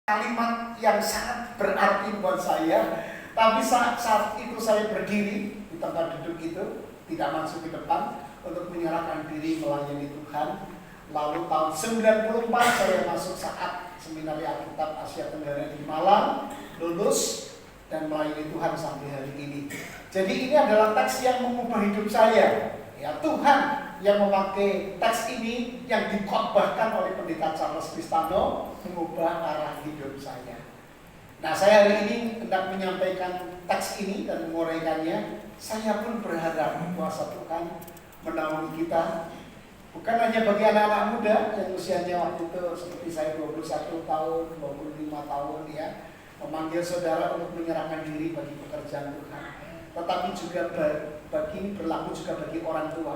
kalimat yang sangat berarti buat saya. Tapi saat itu saya berdiri di tempat duduk itu, tidak masuk ke depan untuk menyerahkan diri melayani Tuhan. Lalu tahun 94 saya masuk saat Seminari Alkitab Asia Tenggara di Malang, lulus dan melayani Tuhan sampai hari ini. Jadi ini adalah teks yang mengubah hidup saya. Ya, Tuhan yang memakai teks ini yang dikhotbahkan oleh Pendeta Charles Cristano mengubah arah hidup saya. Nah, saya hari ini hendak menyampaikan teks ini dan menguraikannya. Saya pun berharap kuasa Tuhan menaungi kita, bukan hanya bagi anak-anak muda yang usianya waktu itu seperti saya 21 tahun, 25 tahun ya, memanggil saudara untuk menyerahkan diri bagi pekerjaan Tuhan, tetapi juga berlaku juga bagi orang tua.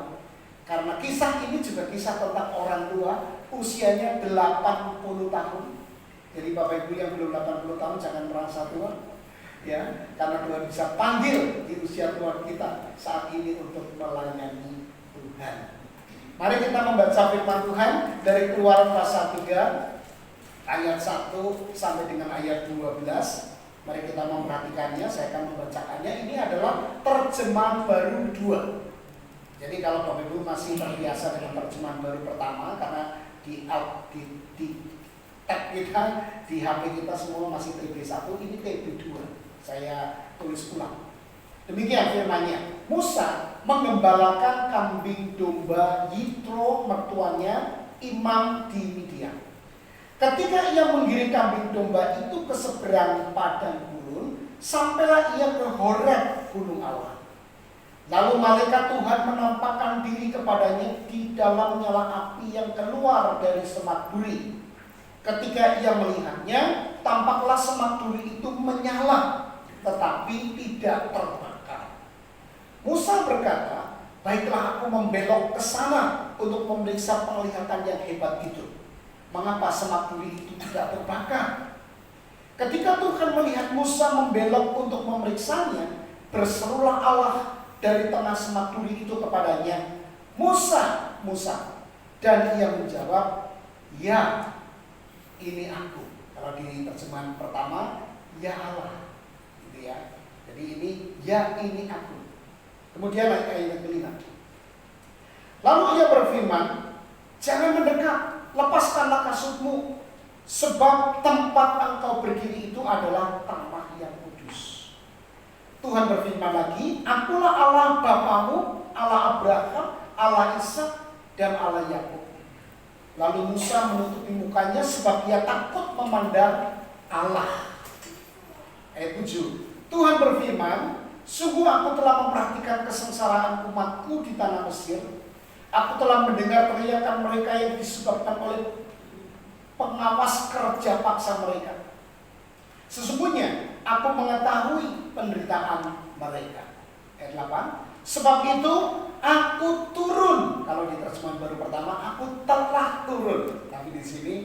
Karena kisah ini juga kisah tentang orang tua usianya 80 tahun. Jadi Bapak Ibu yang belum 80 tahun jangan merasa tua, ya, karena Tuhan bisa panggil di usia tua kita saat ini untuk melayani Tuhan. Mari kita membaca firman Tuhan dari Keluaran pasal 3 ayat 1 sampai dengan ayat 12. Mari kita memperhatikannya, saya akan membacakannya. Ini adalah terjemahan baru 2. Jadi kalau Bapak Ibu masih terbiasa dengan terjemahan baru pertama, karena di tab kita, di HP kita semua masih TB1, ini TB2. Saya tulis ulang. Demikian firman-Nya. Musa mengembalakan kambing domba Yitro mertuanya imam di Midian. Ketika ia menggiring kambing domba itu ke seberang padang gurun, sampailah ia ke Horeb, gunung Allah. Lalu malaikat Tuhan menampakkan diri kepadanya di dalam nyala api yang keluar dari semak duri. Ketika ia melihatnya, tampaklah semak duri itu menyala, tetapi tidak terbakar. Musa berkata, "Baiklah, aku membelok ke sana untuk memeriksa penglihatan yang hebat itu. Mengapa semak duri itu tidak terbakar?" Ketika Tuhan melihat Musa membelok untuk memeriksanya, berserulah Allah dari tengah semak duri itu kepadanya, "Musa, Musa." Dan ia menjawab, "Ya, ini aku." Kalau di terjemahan pertama, "Ya Allah." Gitu ya. Jadi ini, "Ya ini aku." Kemudian ayat kelima. Lalu ia berfirman, "Jangan mendekat, lepaskanlah kasutmu, sebab tempat engkau berdiri itu adalah tanah yang kudus." Tuhan berfirman lagi, "Akulah Allah bapamu, Allah Abraham, Allah Ishak, dan Allah Yakub." Lalu Musa menutupi mukanya sebab ia takut memandang Allah. Ayat 7. Tuhan berfirman, "Sungguh aku telah memperhatikan kesengsaraan umatku di tanah Mesir. Aku telah mendengar teriakan mereka yang disebabkan oleh pengawas kerja paksa mereka. Sesungguhnya aku mengetahui penderitaan mereka." Ayat 8. "Sebab itu aku turun." Kalau di terjemahan baru pertama, "aku telah turun." Tapi di sini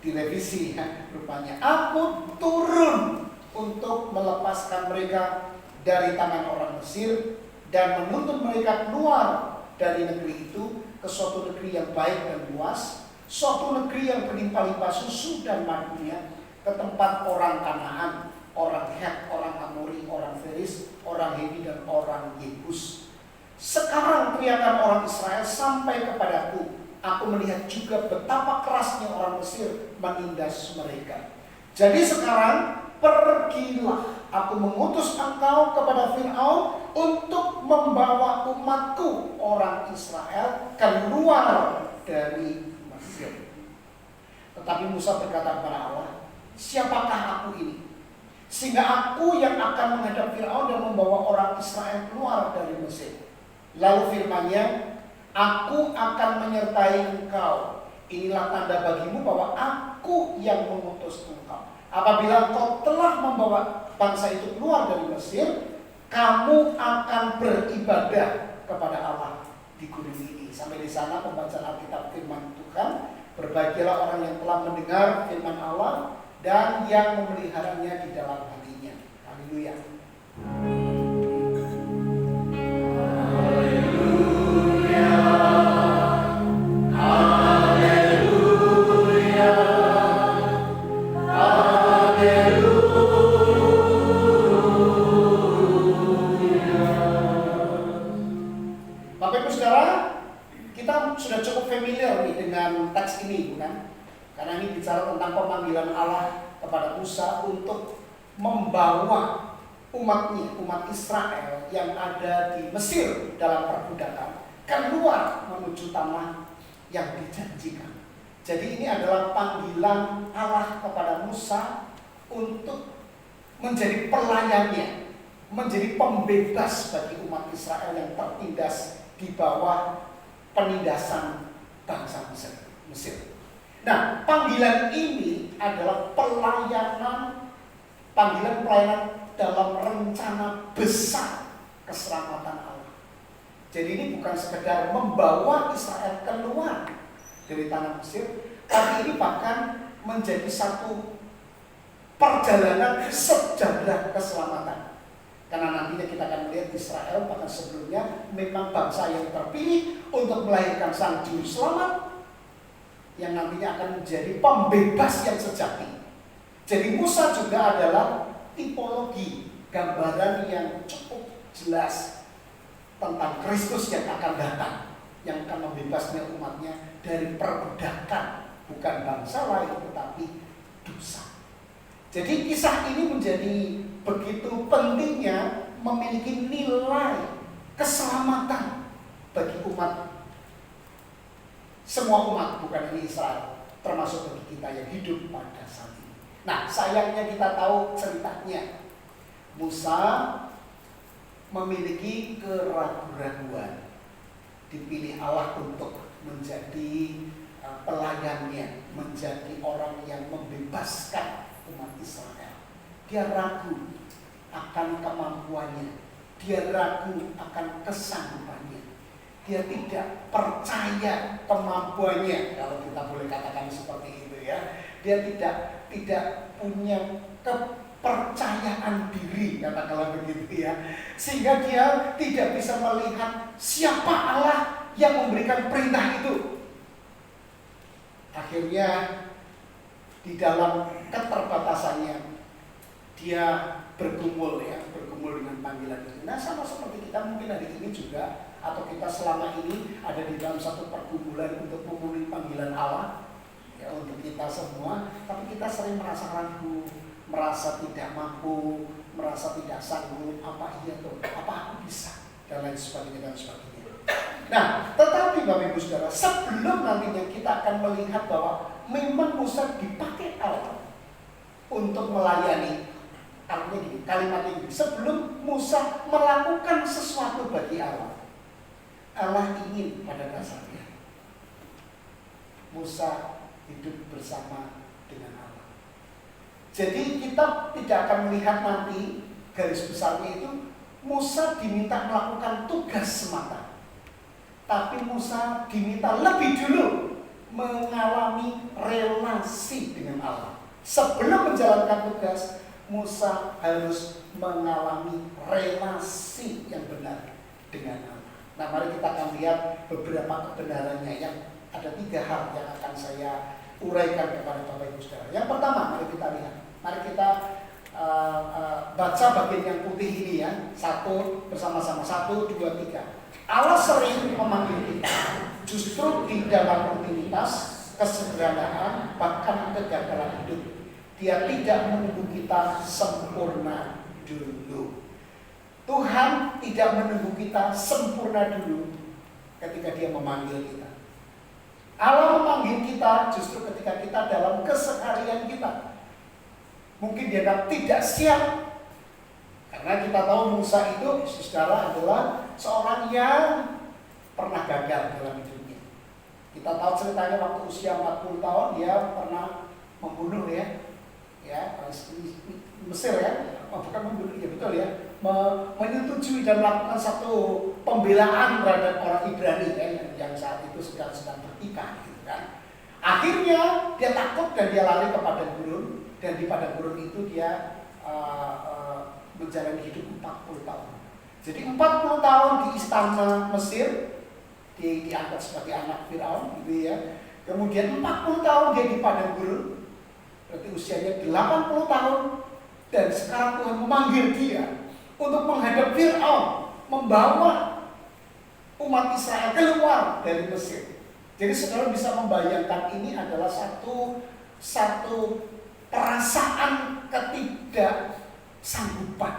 direvisi ya, rupanya "aku turun untuk melepaskan mereka dari tangan orang Mesir dan menuntun mereka keluar dari negeri itu ke suatu negeri yang baik dan luas, suatu negeri yang berlimpah-limpah susu dan madunya, ke tempat orang Kanaan, orang Het, orang Amori, orang Feris, orang Hewi, dan orang Yebus. Sekarang teriakan orang Israel sampai kepadaku. Aku melihat juga betapa kerasnya orang Mesir menindas mereka. Jadi sekarang pergilah, aku mengutus engkau kepada Fir'aun untuk membawa umatku orang Israel keluar dari Mesir." Tetapi Musa berkata kepada Allah, "Siapakah aku ini, sehingga aku yang akan menghadap Fir'aun dan membawa orang Israel keluar dari Mesir?" Lalu firman-Nya, "Aku akan menyertai engkau. Inilah tanda bagimu bahwa aku yang mengutus engkau. Apabila engkau telah membawa bangsa itu keluar dari Mesir, kamu akan beribadah kepada Allah di gunung ini." Sampai di sana pembacaan Alkitab firman Tuhan. Berbahagialah orang yang telah mendengar firman Allah dan yang memeliharanya di dalam hatinya. Haleluya. Haleluya. Haleluya. pemanggilan Allah kepada Musa untuk membawa umatnya, umat Israel yang ada di Mesir dalam perbudakan keluar menuju tanah yang dijanjikan. Jadi ini adalah panggilan Allah kepada Musa untuk menjadi pelayannya, menjadi pembebas bagi umat Israel yang tertindas di bawah penindasan bangsa Mesir. Nah, panggilan ini adalah panggilan pelayanan dalam rencana besar keselamatan Allah. Jadi ini bukan sekedar membawa Israel keluar dari tanah Mesir, tapi ini bahkan menjadi satu perjalanan sejarah keselamatan. Karena nantinya kita akan melihat Israel bahkan sebelumnya memang bangsa yang terpilih untuk melahirkan sang juru selamat yang nantinya akan menjadi pembebas yang sejati. Jadi Musa juga adalah tipologi, gambaran yang cukup jelas tentang Kristus yang akan datang, yang akan membebasnya umatnya dari perbudakan, bukan bangsa lain tetapi dosa. Jadi kisah ini menjadi begitu pentingnya, memiliki nilai keselamatan bagi umat, semua umat, bukan hanya Israel, termasuk bagi kita yang hidup pada saat ini. Nah, sayangnya kita tahu ceritanya. Musa memiliki keraguan-raguan. Dipilih Allah untuk menjadi pelayannya, menjadi orang yang membebaskan umat Israel. Dia ragu akan kemampuannya, dia ragu akan kesanggupannya, dia tidak percaya kemampuannya, kalau kita boleh katakan seperti itu ya. Dia tidak punya kepercayaan diri, katakanlah begitu ya, sehingga dia tidak bisa melihat siapa Allah yang memberikan perintah itu. Akhirnya di dalam keterbatasannya dia bergumul dengan panggilan itu. Nah, sama seperti kita mungkin hari ini juga, atau kita selama ini ada di dalam satu pergumulan untuk memenuhi panggilan Allah ya, untuk kita semua, tapi kita sering merasa ragu, merasa tidak mampu, merasa tidak sanggup, apa iya tuh, apa aku bisa, dan lain sebagainya dan sebagainya. Nah, tetapi Bapak Ibu Saudara, sebelum nantinya kita akan melihat bahwa memang Musa dipakai Allah untuk melayani. Artinya gini, kalimat ini, sebelum Musa melakukan sesuatu bagi Allah, Allah ingin pada dasarnya Musa hidup bersama dengan Allah. Jadi kita tidak akan melihat nanti garis besarnya itu Musa diminta melakukan tugas semata, tapi Musa diminta lebih dulu mengalami relasi dengan Allah. Sebelum menjalankan tugas, Musa harus mengalami relasi yang benar dengan Allah. Nah, mari kita akan lihat beberapa kebenarannya, yang ada 3 hal yang akan saya uraikan kepada Bapak Ibu Saudara. Yang pertama, mari kita lihat. Mari kita baca bagian yang putih ini ya. Satu bersama-sama. 1, 2, 3. Allah sering memanggil kita justru di dalam rutinitas, kesederhanaan, bahkan kegagalan hidup. Dia tidak menunggu kita sempurna dulu. Tuhan tidak menunggu kita sempurna dulu ketika Dia memanggil kita. Allah memanggil kita justru ketika kita dalam keseharian kita. Mungkin Dia tidak siap, karena kita tahu Musa itu, saudara, adalah seorang yang pernah gagal dalam hidupnya. Kita tahu ceritanya waktu usia 40 tahun dia pernah membunuh ya Mesir ya, bukan membunuh ya, betul ya, menyetujui dan melakukan satu pembelaan terhadap orang Ibrani yang saat itu sedang bertikai gitu kan. Akhirnya dia takut dan dia lari ke padang gurun, dan di padang gurun itu dia menjalani hidup 40 tahun. Jadi 40 tahun di istana Mesir, diangkat sebagai anak Firaun gitu ya. Kemudian 40 tahun dia di padang gurun, berarti usianya 80 tahun, dan sekarang Tuhan memanggil dia untuk menghadap Firaun, membawa umat Israel keluar dari Mesir. Jadi saudara bisa membayangkan ini adalah satu satu perasaan ketidaksanggupan.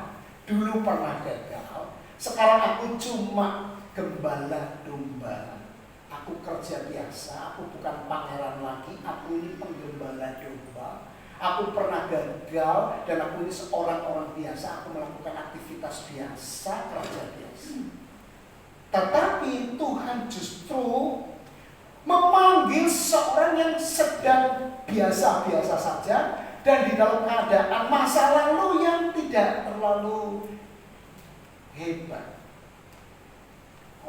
Dulu pernah gagal, sekarang aku cuma gembala domba. Aku kerja biasa, aku bukan pangeran lagi, aku ini penggembala domba. Aku pernah gagal dan aku ini seorang orang biasa, aku melakukan aktivitas biasa, kerja biasa. Tetapi Tuhan justru memanggil seorang yang sedang biasa-biasa saja dan di dalam keadaan masa lalu yang tidak terlalu hebat,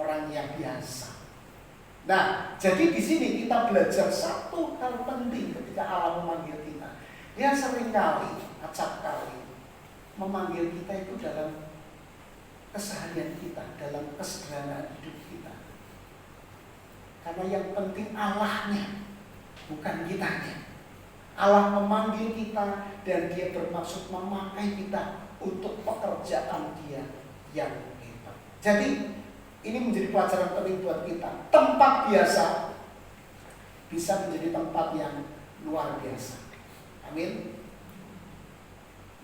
orang yang biasa. Nah, jadi di sini kita belajar satu hal penting ketika Allah memanggil kita. Dia seringkali, acap kali memanggil kita itu dalam keseharian kita, dalam kesederhanaan hidup kita. Karena yang penting Allahnya, bukan kitanya. Allah memanggil kita dan Dia bermaksud memakai kita untuk pekerjaan Dia yang hebat. Jadi ini menjadi pelajaran penting buat kita. Tempat biasa bisa menjadi tempat yang luar biasa. Amin.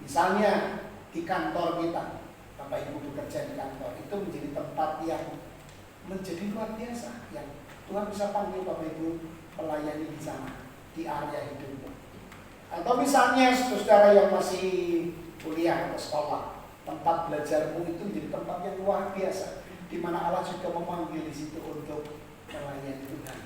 Misalnya di kantor kita, Bapak Ibu bekerja di kantor, itu menjadi tempat yang menjadi luar biasa. Yang Tuhan bisa panggil Bapak Ibu melayani di sana, di area hidup. Atau misalnya saudara yang masih kuliah atau sekolah, tempat belajarmu itu menjadi tempat yang luar biasa, di mana Allah juga memanggil di situ untuk melayani Tuhan.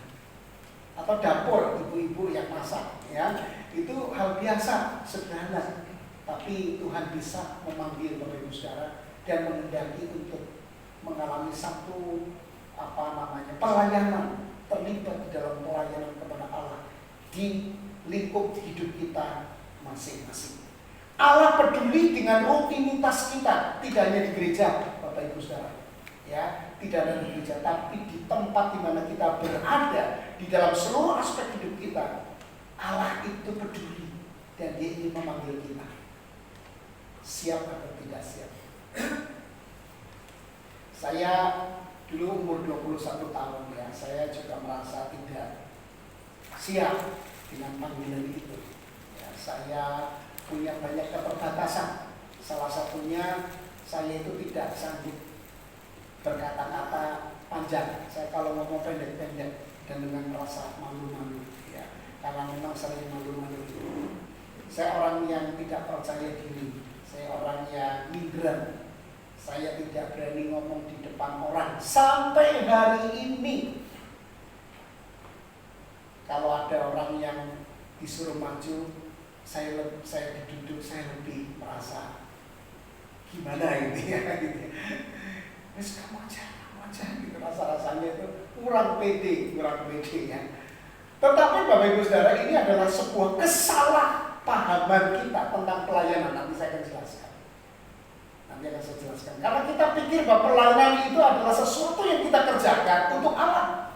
Atau dapur ibu-ibu yang masak, ya, itu hal biasa, sederhana, tapi Tuhan bisa memanggil Bapak Ibu saudara dan menghendaki untuk mengalami satu pelayanan, terlibat di dalam pelayanan kepada Allah di lingkup hidup kita masing-masing. Allah peduli dengan rutinitas kita, tidak hanya di gereja, Bapak Ibu saudara, ya, tidak hanya di gereja, tapi di tempat di mana kita berada, di dalam seluruh aspek hidup kita. Allah itu peduli dan Dia ingin memanggil kita. Siap atau tidak siap? Saya dulu umur 21 tahun, ya, saya juga merasa tidak siap dengan panggilan itu. Ya, saya punya banyak keterbatasan. Salah satunya saya itu tidak sanggup berkata-kata panjang. Saya kalau ngomong pendek-pendek dan dengan merasa malu-malu, ya, karena memang sering malu-malu. Saya orang yang tidak percaya diri. Saya orang yang minder. Saya tidak berani ngomong di depan orang sampai hari ini. Kalau ada orang yang disuruh maju, saya duduk, saya lebih merasa gimana ini ya, gitu. Wes kamu aja, gitu, rasanya itu kurang pede ya. Tetapi Bapak Ibu saudara, ini adalah sebuah kesalahpahaman kita tentang pelayanan. Nanti saya akan jelaskan. Karena kita pikir bahwa pelayanan itu adalah sesuatu yang kita kerjakan untuk Allah.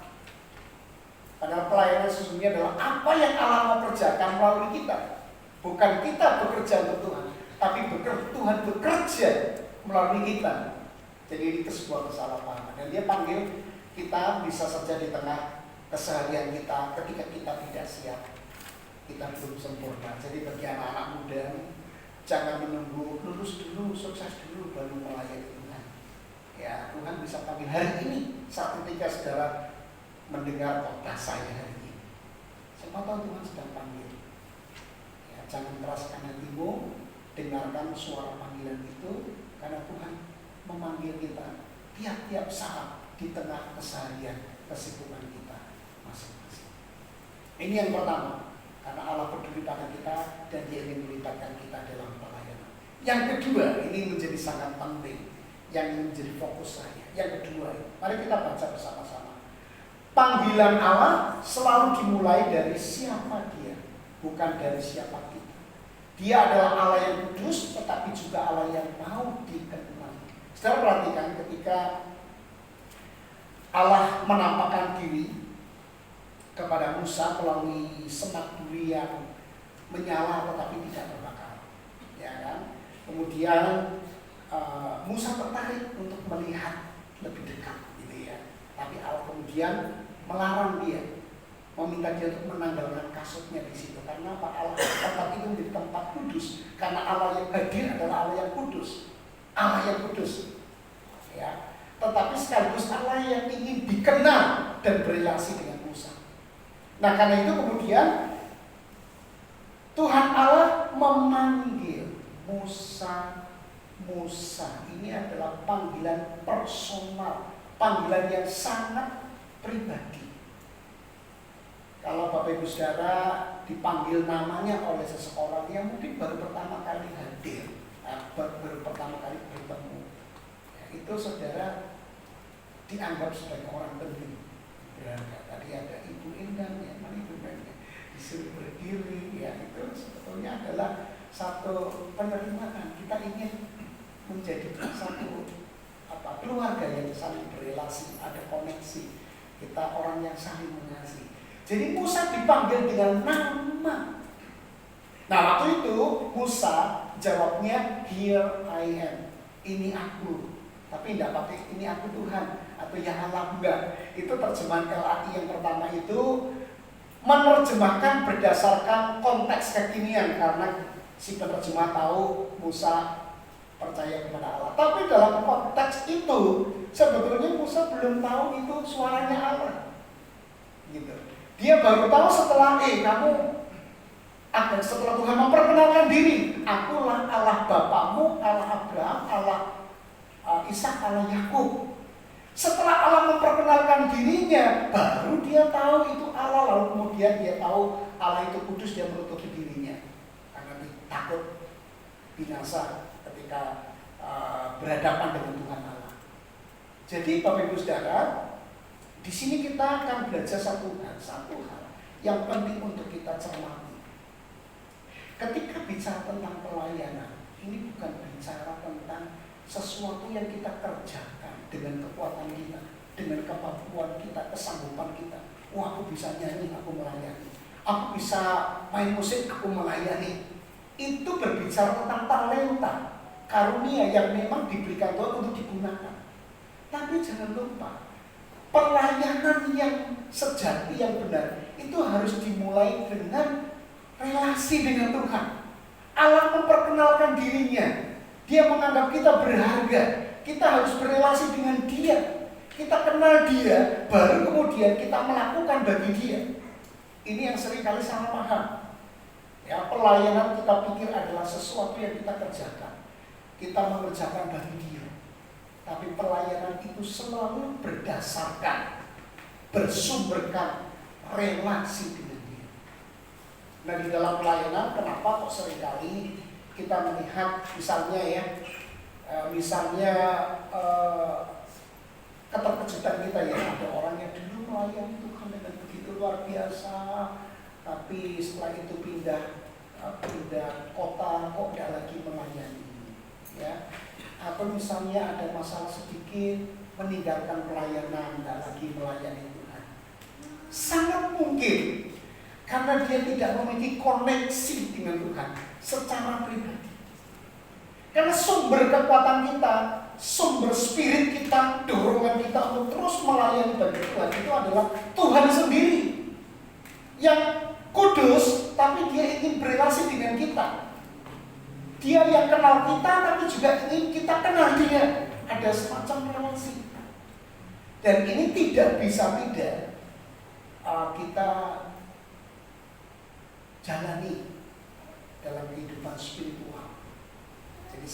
Padahal pelayanan sesungguhnya adalah apa yang Allah mau kerjakan melalui kita. Bukan kita bekerja untuk Tuhan, tapi Tuhan bekerja melalui kita. Jadi itu sebuah kesalahpahaman. Dan Dia panggil kita bisa saja di tengah keseharian kita ketika kita tidak siap. Kita belum sempurna. Jadi bagi anak-anak muda, jangan menunggu lulus dulu, sukses dulu, baru melayani Tuhan. Ya, Tuhan bisa panggil hari ini saat ketika saudara mendengar khotbah saya hari ini. Siapa tahu Tuhan sedang panggil. Ya, jangan keraskan hatimu, dengarkan suara panggilan itu, karena Tuhan memanggil kita tiap-tiap saat di tengah keseharian kesibukan kita masing-masing. Ini yang pertama, karena Allah peduli pada kita dan Dia ingin melibatkan kita dalam pelayanan. Yang kedua, ini menjadi sangat penting, yang menjadi fokus saya. Yang kedua, mari kita baca bersama-sama. Panggilan Allah selalu dimulai dari siapa Dia, bukan dari siapa kita. Dia adalah Allah yang kudus, tetapi juga Allah yang mau dikenal. Saudara perhatikan ketika Allah menampakkan diri kepada Musa melalui semak duri yang menyala tetapi tidak terbakar, ya kan? Kemudian Musa tertarik untuk melihat lebih dekat, gitu ya. Tapi Allah kemudian melarang dia meminta dia untuk menanggalkan kasutnya di situ. Karena apa? Allah tempat itu menjadi tempat kudus. Karena Allah yang hadir adalah Allah yang kudus. Allah yang kudus. Ya. Tetapi sekaligus Allah yang ingin dikenal dan berrelasi dengan Musa. Nah, karena itu kemudian Tuhan Allah memanggil Musa. Musa ini adalah panggilan personal, panggilan yang sangat pribadi. Kalau Bapak Ibu Saudara dipanggil namanya oleh seseorang yang mungkin baru pertama kali hadir, baru pertama kali bertemu, ya, itu saudara dianggap sebagai orang penting. Berharga. Tadi ada Ibu Indah, ya, Ibu Indah disuruh berdiri, ya itu sebetulnya adalah satu penerimaan. Kita ingin menjadi satu keluarga yang saling berrelasi, ada koneksi. Kita orang yang saling mengasihi. Jadi Musa dipanggil dengan nama. Nah, waktu itu Musa jawabnya here I am. Ini aku. Tapi tidak pakai ini aku Tuhan atau ya Allah, enggak. Itu terjemahan LAI yang pertama itu menerjemahkan berdasarkan konteks kekinian karena si penerjemah tahu Musa percaya kepada Allah. Tapi dalam konteks itu sebetulnya Musa belum tahu itu suaranya Allah. Gitu. Dia baru tahu setelah setelah Tuhan memperkenalkan diri, akulah Allah bapakmu, Allah Abraham, Allah Ishak, Allah Yakub. Setelah Allah memperkenalkan dirinya, baru dia tahu itu Allah. Lalu kemudian dia tahu Allah itu kudus, dia menutupi dirinya karena takut binasa ketika berhadapan dengan Tuhan Allah. Jadi Bapak Ibu Saudara, di sini kita akan belajar satu hal yang penting untuk kita cermati. Ketika bicara tentang pelayanan, ini bukan bicara tentang sesuatu yang kita kerjakan dengan kekuatan kita, dengan kemampuan kita, kesanggupan kita. Wah, aku bisa nyanyi, aku melayani. Aku bisa main musik, aku melayani. Itu berbicara tentang talenta, karunia yang memang diberikan Tuhan untuk digunakan. Tapi jangan lupa, pelayanan yang sejati, yang benar, itu harus dimulai dengan relasi dengan Tuhan. Allah memperkenalkan dirinya. Dia menganggap kita berharga. Kita harus berrelasi dengan Dia. Kita kenal Dia, baru kemudian kita melakukan bagi Dia. Ini yang seringkali salah paham. Ya, pelayanan kita pikir adalah sesuatu yang kita kerjakan. Kita mengerjakan bagi Dia. Tapi pelayanan itu selalu berdasarkan, bersumberkan relasi dengan Dia. Nah, di dalam pelayanan kenapa kok seringkali kita melihat misalnya keterkejutan kita ya, ada orang yang dulu melayani Tuhan dengan begitu luar biasa, tapi setelah itu pindah kota kok tidak lagi melayani, ya. Atau misalnya ada masalah sedikit, meninggalkan pelayanan, tidak lagi melayani Tuhan. Sangat mungkin karena dia tidak memiliki koneksi dengan Tuhan secara pribadi. Karena sumber kekuatan kita, sumber spirit kita, dorongan kita untuk terus melayani bagi Tuhan itu adalah Tuhan sendiri yang kudus, tapi dia ingin berrelasi dengan kita. Dia yang kenal kita, tapi juga ingin kita kenal Dia. Ada semacam relasi. Dan ini tidak bisa tidak kita jalani dalam kehidupan spiritual. Jadi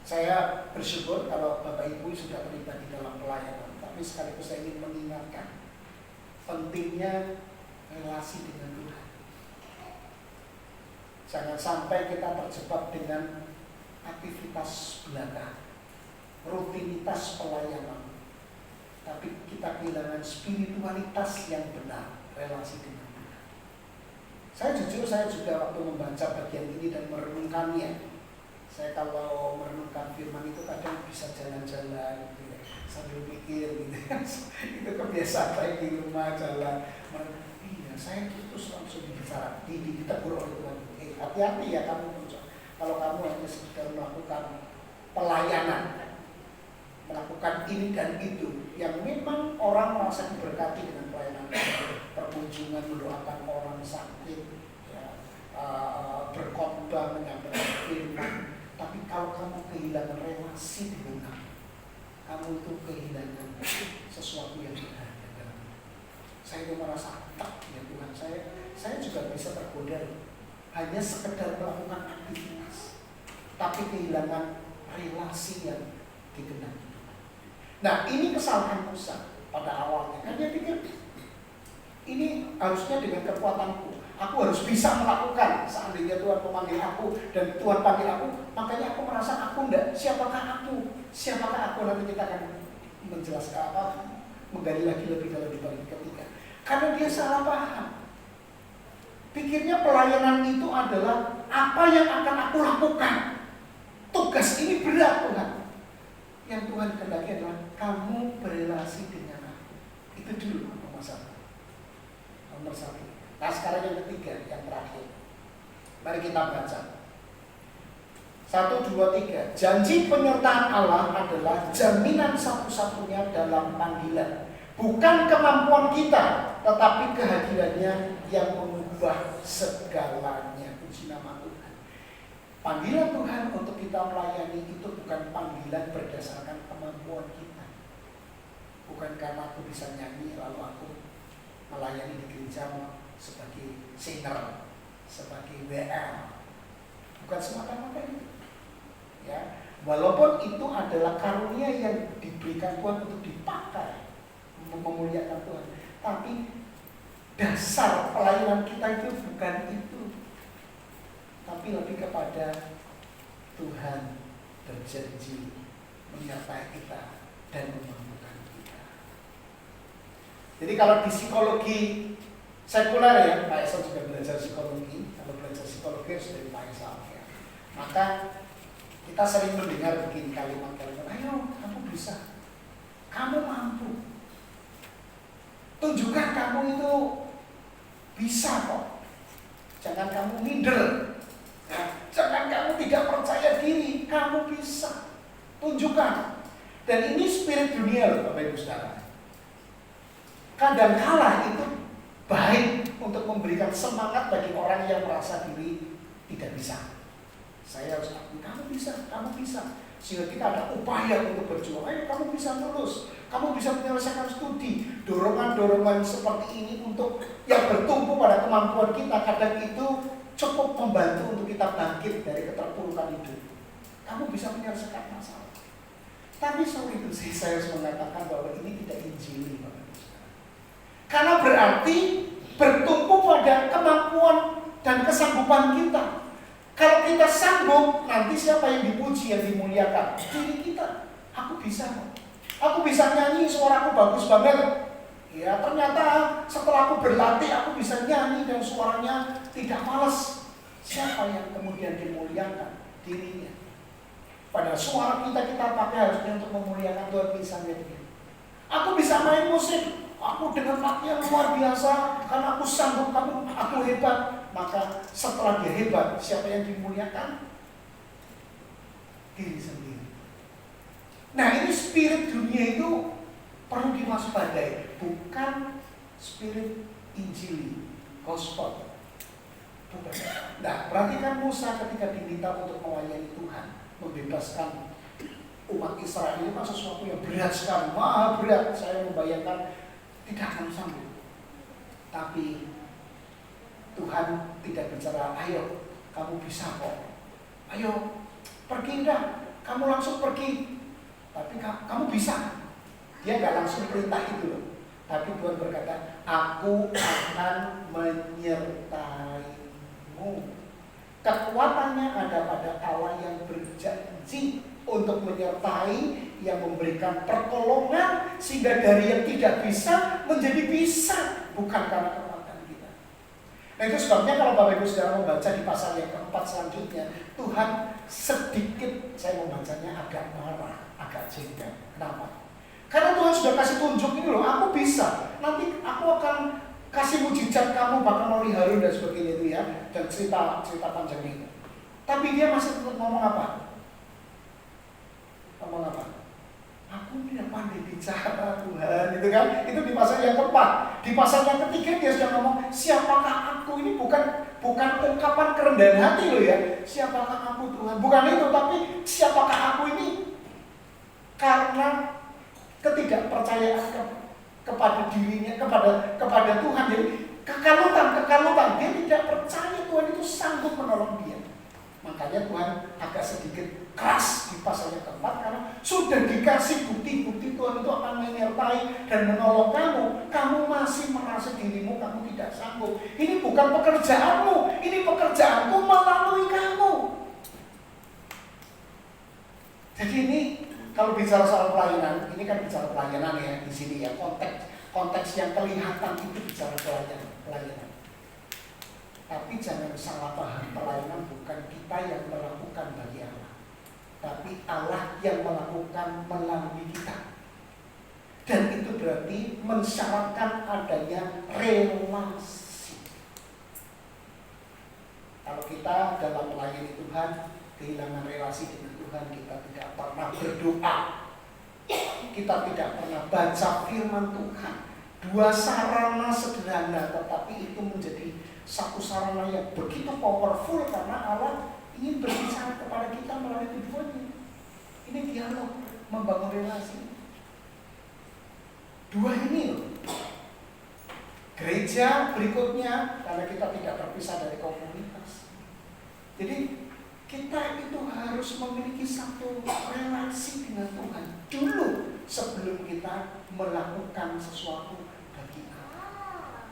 saya bersyukur kalau Bapak Ibu sudah terlibat di dalam pelayanan. Tapi sekaligus saya ingin mengingatkan pentingnya relasi dengan Tuhan. Jangan sampai kita terjebak dengan aktivitas belaka, rutinitas pelayanan, tapi kita kehilangan spiritualitas yang benar, relasi dengan Tuhan. Saya juga waktu membaca bagian ini dan merenungkannya, saya kalau merenungkan firman itu kadang bisa jalan-jalan gitu ya, sambil mikir gitu ya. Itu kebiasaan saya di rumah jalan. Iya, saya terus langsung bicara, ditegur oleh Tuhan. Hati-hati ya kamu, kalau kamu hanya sekedar melakukan pelayanan, melakukan ini dan itu, yang memang orang merasa diberkati dengan pelayanan, kunjungan, mendoakan orang sakit, ya, berkhotbah, menyampaikan firman. Tapi kalau kamu kehilangan relasi dengan kamu itu kehilangan sesuatu yang berharga. Saya itu merasa tak ya Tuhan, saya juga bisa tergoda hanya sekedar melakukan aktivitas, tapi kehilangan relasi yang dikehendaki Tuhan. Nah, ini kesalahan Musa pada awalnya. Kan dia pikir ini harusnya dengan kekuatanku, aku harus bisa melakukan. Seandainya Tuhan memanggil aku dan Tuhan panggil aku, makanya aku merasa aku enggak. Siapakah aku? Siapakah aku? Nanti kita akan menjelaskan menggali lagi lebih dalam di bagian ketiga. Karena dia salah paham. Pikirnya pelayanan itu adalah apa yang akan aku lakukan. Tugas ini berat Tuhan. Yang Tuhan kehendaki adalah kamu berrelasi dengan aku. Itu dulu nomor satu. Nomor satu. Nah sekarang yang ketiga, yang terakhir. Mari kita baca. 1, 2, 3. Janji penyertaan Allah adalah jaminan satu-satunya dalam panggilan. Bukan kemampuan kita, tetapi kehadirannya yang mengubah segalanya. Puji nama Tuhan. Panggilan Tuhan untuk kita melayani itu bukan panggilan berdasarkan kemampuan kita. Bukan karena aku bisa nyanyi lalu aku melayani di gereja sebagai singer, sebagai WL. Bukan semata-mata itu. Ya, walaupun itu adalah karunia yang diberikan Tuhan untuk dipakai untuk memuliakan Tuhan, tapi dasar pelayanan kita itu bukan itu, tapi lebih kepada Tuhan berjanji menyertai kita dan memampukan kita. Jadi kalau di psikologi sekuler ya, Pak Esal juga belajar psikologi. Kalau belajar psikologi harus dari Pak Esal ya. Maka kita sering mendengar begini kalimat-kalimat, ayo kamu bisa, kamu mampu, tunjukkan kamu itu bisa kok. Jangan kamu minder, ya. Jangan kamu tidak percaya diri, kamu bisa, tunjukkan. Dan ini spirit dunia loh Bapak Ibu Saudara. Kadang-kala itu baik untuk memberikan semangat bagi orang yang merasa diri tidak bisa. Saya harus akui, kamu bisa, kamu bisa. Sehingga kita ada upaya untuk berjuang. Ayo kamu bisa lulus, kamu bisa menyelesaikan studi. Dorongan-dorongan seperti ini untuk yang bertumpu pada kemampuan kita, kadang itu cukup membantu untuk kita bangkit dari keterpurukan hidup. Kamu bisa menyelesaikan masalah. Tapi soal itu saya harus mengatakan bahwa ini tidak injili, Bapak Ibu. Karena berarti bertumpu pada kemampuan dan kesanggupan kita. Kalau kita sanggup, nanti siapa yang dipuji, yang dimuliakan? Diri kita. Aku bisa kok. Aku bisa nyanyi, suaraku bagus banget. Ya, ternyata setelah aku berlatih, aku bisa nyanyi dan suaranya tidak males. Siapa yang kemudian dimuliakan? Dirinya. Padahal suara kita pakai harusnya untuk memuliakan Tuhan misalnya. Aku bisa main musik. Aku dengan latihan luar biasa, karena aku sanggup, aku hebat. Maka setelah dia hebat, siapa yang dimuliakan? Diri sendiri. Nah ini spirit dunia itu perlu diwaspadai, bukan spirit Injili, gospel. Bukan. Nah perhatikan Musa ketika diminta untuk melayani Tuhan, membebaskan umat Israel ini kan sesuatu yang berat sekali, maha berat. Saya membayangkan tidak akan sanggup. Tapi Tuhan tidak bicara, ayo kamu bisa kok, ayo pergi dah, kamu langsung pergi. Tapi kamu bisa. Dia gak langsung perintah itu loh. Tapi Tuhan berkata, aku akan menyertaimu. Kekuatannya ada pada Allah yang berjanji untuk menyertai, yang memberikan pertolongan, sehingga dari yang tidak bisa menjadi bisa, bukan karena kekuatan kita. Nah itu sebabnya kalau Bapak Ibu Saudara membaca di pasal yang keempat selanjutnya, Tuhan sedikit, saya membacanya agak marah, agak jengkel. Kenapa? Karena Tuhan sudah kasih tunjuk ini loh, aku bisa. Nanti aku akan kasih mujizat kamu, bahkan melalui Harun dan sebagainya itu ya, dan cerita panjang itu. Tapi dia masih tetap ngomong apa? Ngomong apa? Aku tidak pandai bicara Tuhan, gitu kan? Itu di pasal yang keempat. Di pasal yang ketiga dia sudah ngomong, siapakah aku? Ini bukan ungkapan kerendahan hati loh ya. Siapakah aku Tuhan? Bukan itu, tapi siapakah aku ini? Karena ketidakpercayaan kepada dirinya, kepada Tuhan. Jadi kekalutan. Dia tidak percaya Tuhan itu sanggup menolong dia. Makanya Tuhan agak sedikit keras di pasal yang keempat, karena sudah dikasih bukti-bukti Tuhan itu akan menyertai dan menolong kamu. Kamu masih merasa dirimu kamu tidak sanggup. Ini bukan pekerjaanmu, ini pekerjaanku melalui kamu. Jadi ini kalau bicara soal pelayanan, ini kan bicara pelayanan ya di sini ya, konteks yang kelihatan itu bicara pelayanan. Tapi jangan salah paham, pelayanan bukan kita yang melakukan bagi Allah, tapi Allah yang melakukan melalui kita. Dan itu berarti mensyaratkan adanya relasi. Kalau kita dalam melayani Tuhan kehilangan relasi dengan Tuhan, kita tidak pernah berdoa, kita tidak pernah baca firman Tuhan. Dua sarana sederhana, tetapi itu menjadi satu sarana yang begitu powerful karena Allah ingin berbicara kepada kita melalui keduanya. Ini dialog, membangun relasi. Dua ini loh. Gereja berikutnya, karena kita tidak terpisah dari komunitas. Jadi kita itu harus memiliki satu relasi dengan Tuhan dulu sebelum kita melakukan sesuatu bagi Allah.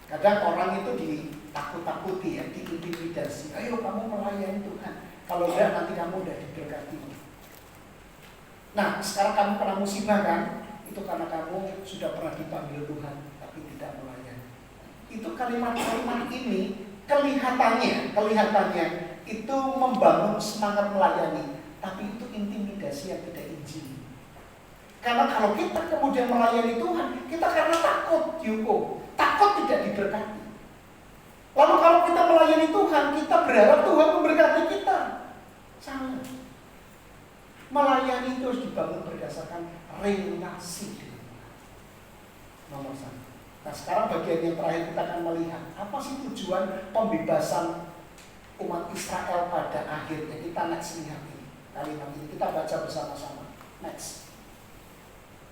Kadang orang itu ditakut-takuti ya, diintimidasi. Ayo kamu melayani Tuhan. Kalau enggak nanti kamu udah diberkati. Nah, sekarang kamu kena musibah kan? Itu karena kamu sudah pernah dipanggil Tuhan tapi tidak melayani. Itu kalimat-kalimat ini kelihatannya itu membangun semangat melayani, tapi itu intimidasi yang tidak injil. Karena kalau kita kemudian melayani Tuhan, kita karena takut dihukum, takut tidak diberkati. Lalu kalau kita melayani Tuhan, kita berharap Tuhan memberkati kita. Salah. Melayani itu harus dibangun berdasarkan relasi dengan Tuhan. Nomor satu. Nah sekarang bagian yang terakhir kita akan melihat apa sih tujuan pembebasan umat Israel pada akhirnya. Kita next lihat ini, kalimat ini kita baca bersama-sama. Next.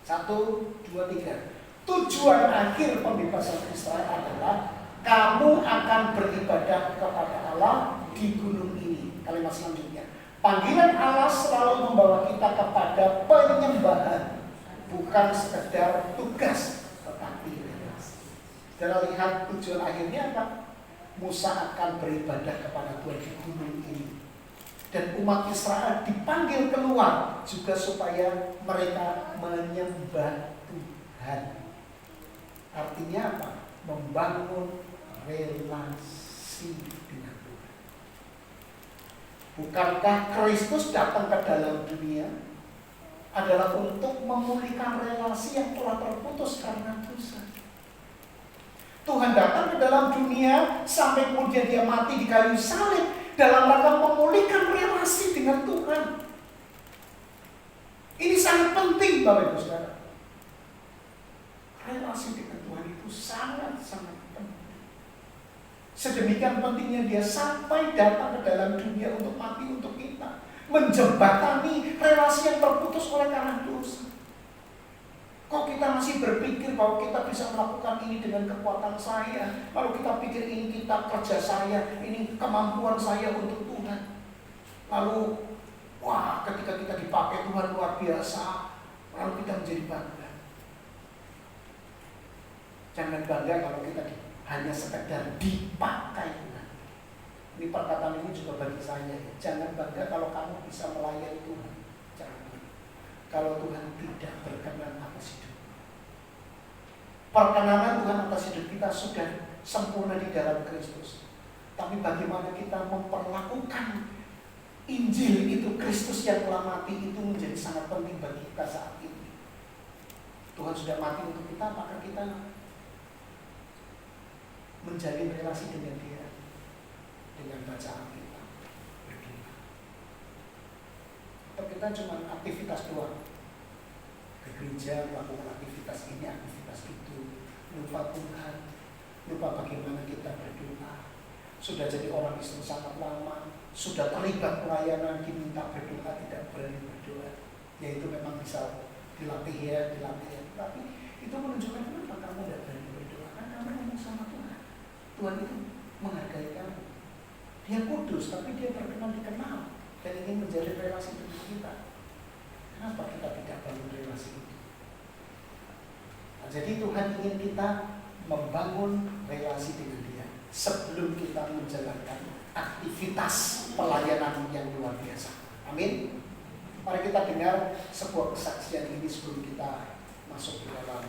1, 2, 3. Tujuan akhir pembebasan Israel adalah kamu akan beribadah kepada Allah di gunung ini. Kalimat selanjutnya. Panggilan Allah selalu membawa kita kepada penyembahan, bukan sekedar tugas, tetapi relasi. Kita lihat tujuan akhirnya apa? Musa akan beribadah kepada Tuhan di gunung ini. Dan umat Israel dipanggil keluar juga supaya mereka menyembah Tuhan. Artinya apa? Membangun relasi dengan Tuhan. Bukankah Kristus datang ke dalam dunia adalah untuk memulihkan relasi yang telah terputus karena dosa? Tuhan datang ke dalam dunia sampai kemudian dia mati di kayu salib dalam rangka memulihkan relasi dengan Tuhan. Ini sangat penting Bapak Ibu Saudara. Relasi dengan Tuhan itu sangat-sangat penting. Sedemikian pentingnya dia sampai datang ke dalam dunia untuk mati untuk kita, menjembatani relasi yang terputus oleh karena dosa. Kok kita masih berpikir bahwa kita bisa melakukan ini dengan kekuatan saya? Lalu kita pikir ini kita kerja saya, ini kemampuan saya untuk Tuhan. Lalu, wah ketika kita dipakai Tuhan luar biasa, lalu kita menjadi bangga. Jangan bangga kalau kita hanya sekedar dipakai Tuhan. Ini perkataan ini juga bagi saya. Jangan bangga kalau kamu bisa melayani Tuhan. Jangan. Kalau Tuhan tidak berkenan atas hidup. Perkenanan Tuhan atas hidup kita sudah sempurna di dalam Kristus. Tapi bagaimana kita memperlakukan Injil itu, Kristus yang telah mati itu menjadi sangat penting bagi kita saat ini. Tuhan sudah mati untuk kita, maka kita menjalin relasi dengan Dia dengan bacaan kita, berdoa. Atau kita cuma aktivitas doang, ke gereja melakukan aktivitas ini, aktivitas aktivitas itu, lupa Tuhan, lupa bagaimana kita berdoa. Sudah jadi orang Kristen sangat lama, sudah terlibat pelayanan, diminta berdoa, tidak berani berdoa. Ya itu memang bisa dilatih ya. Tapi itu menunjukkan kenapa kamu tidak berani berdoa. Karena kamu ngomong sama Tuhan. Tuhan itu menghargai kamu. Dia kudus, tapi dia berkenan dikenal dan ingin menjalin relasi dengan kita. Kenapa kita tidak bangun relasi itu? Nah, jadi Tuhan ingin kita membangun relasi dengan Dia sebelum kita menjalankan aktivitas pelayanan yang luar biasa. Amin. Mari kita dengar sebuah kesaksian ini sebelum kita masuk ke dalam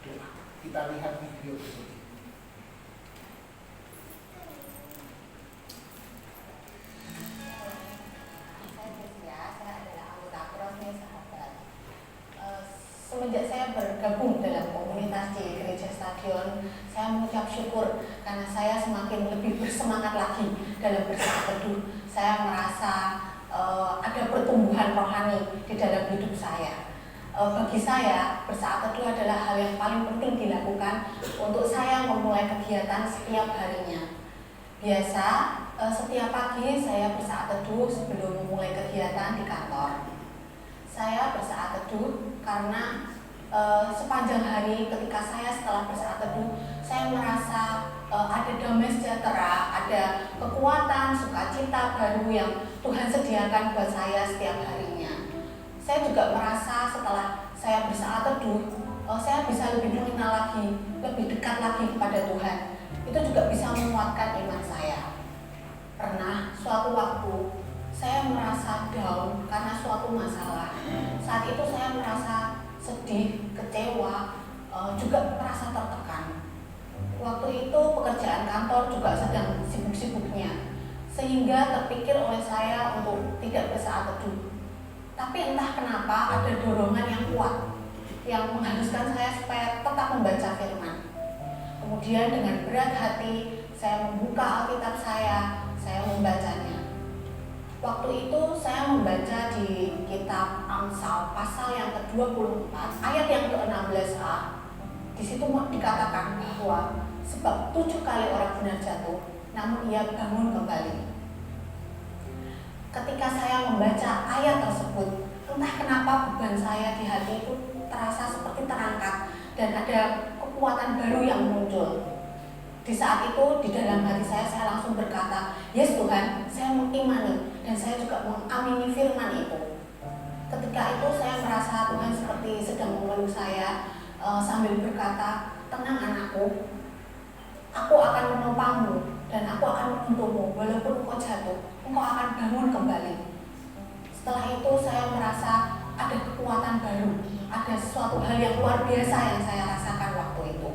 doa. Kita lihat video berikut ini. Semenjak saya bergabung dalam komunitas di Gereja Stadion, saya mengucap syukur karena saya semakin lebih bersemangat lagi dalam bersaat teduh. Saya merasa ada pertumbuhan rohani di dalam hidup saya. Bagi saya, bersaat teduh adalah hal yang paling penting dilakukan untuk saya memulai kegiatan setiap harinya. Biasa, setiap pagi saya bersaat teduh sebelum memulai kegiatan di kantor. Saya bersaat teduh karena sepanjang hari ketika saya setelah bersaat teduh, saya merasa ada damai sejahtera, ada kekuatan, sukacita baru yang Tuhan sediakan buat saya setiap harinya. Saya juga merasa setelah saya bersaat teduh, saya bisa lebih mengenal lagi, lebih dekat lagi kepada Tuhan. Itu juga bisa menguatkan iman saya. Pernah suatu waktu saya merasa down karena suatu masalah. Saat itu saya merasa sedih, kecewa, juga merasa tertekan. Waktu itu pekerjaan kantor juga sedang sibuk-sibuknya, sehingga terpikir oleh saya untuk tidak bersaat teduh. Tapi entah kenapa ada dorongan yang kuat yang mengharuskan saya supaya tetap membaca firman. Kemudian dengan berat hati saya membuka Alkitab saya membacanya. Waktu itu saya membaca di kitab Amsal pasal yang ke-24 ayat yang ke-16a. Di situ dikatakan bahwa sebab 7 kali orang benar jatuh, namun ia bangun kembali. Ketika saya membaca ayat tersebut, entah kenapa beban saya di hati itu terasa seperti terangkat dan ada kekuatan baru yang muncul. Di saat itu di dalam hati saya langsung berkata, "Yes Tuhan, saya mengimani dan saya juga mengamini firman itu." Ketika itu saya merasa Tuhan seperti sedang memeluk saya sambil berkata, "Tenang anakku, aku akan menopangmu dan aku akan menuntunmu walaupun engkau jatuh, engkau akan bangun kembali." Setelah itu saya merasa ada kekuatan baru, ada sesuatu hal yang luar biasa yang saya rasakan waktu itu.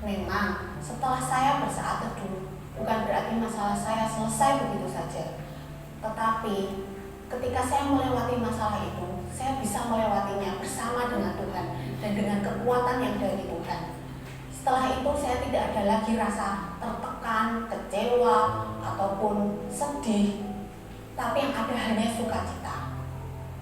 Memang setelah saya bersaat teduh, bukan berarti masalah saya selesai begitu saja. Tetapi ketika saya melewati masalah itu, saya bisa melewatinya bersama dengan Tuhan dan dengan kekuatan yang dari Tuhan. Setelah itu saya tidak ada lagi rasa tertekan, kecewa, ataupun sedih, tapi yang ada hanya sukacita.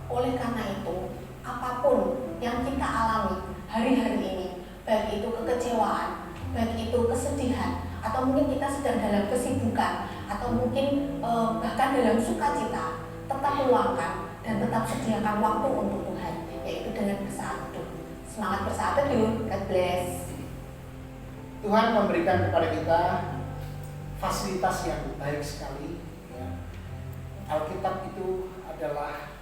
Oleh karena itu, apapun yang kita alami hari-hari ini, baik itu kekecewaan, baik itu kesedihan, atau mungkin kita sedang dalam kesibukan, atau mungkin bahkan dalam sukacita, tetap luangkan dan tetap sediakan waktu untuk Tuhan, yaitu dengan bersaat teduh. Semangat bersaat teduh. God bless. Tuhan memberikan kepada kita fasilitas yang baik sekali. Ya. Alkitab itu adalah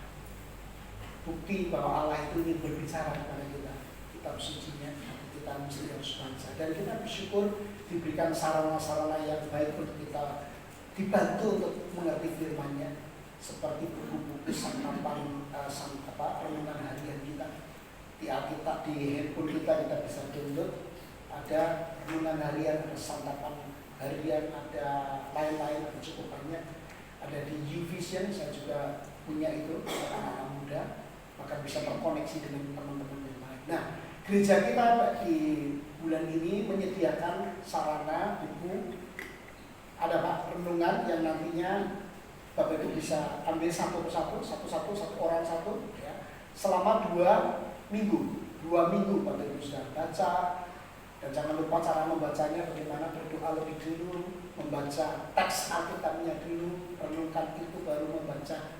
bukti bahwa Allah itu ingin berbicara kepada kita. Kitab sucinya kita mesti harus baca, dan kita bersyukur diberikan sarana-sarana yang baik untuk kita dibantu untuk mengerti firman-Nya, seperti buku-buku santapan renungan harian kita di Alkitab, di handphone kita bisa download, ada renungan harian, ada santapan harian, ada lain-lain, ada cukup banyak. Ada di YouVision, saya juga punya itu untuk anak-anak muda, maka bisa terkoneksi dengan teman-teman yang lain. Nah, gereja kita di bulan ini menyediakan sarana buku, ada renungan yang nantinya Bapak Ibu bisa ambil satu orang satu ya, selama 2 minggu 2 minggu Bapak Ibu sudah baca. Dan jangan lupa cara membacanya, bagaimana berdoa lebih dulu, membaca teks Alkitabnya dulu, renungkan itu baru membaca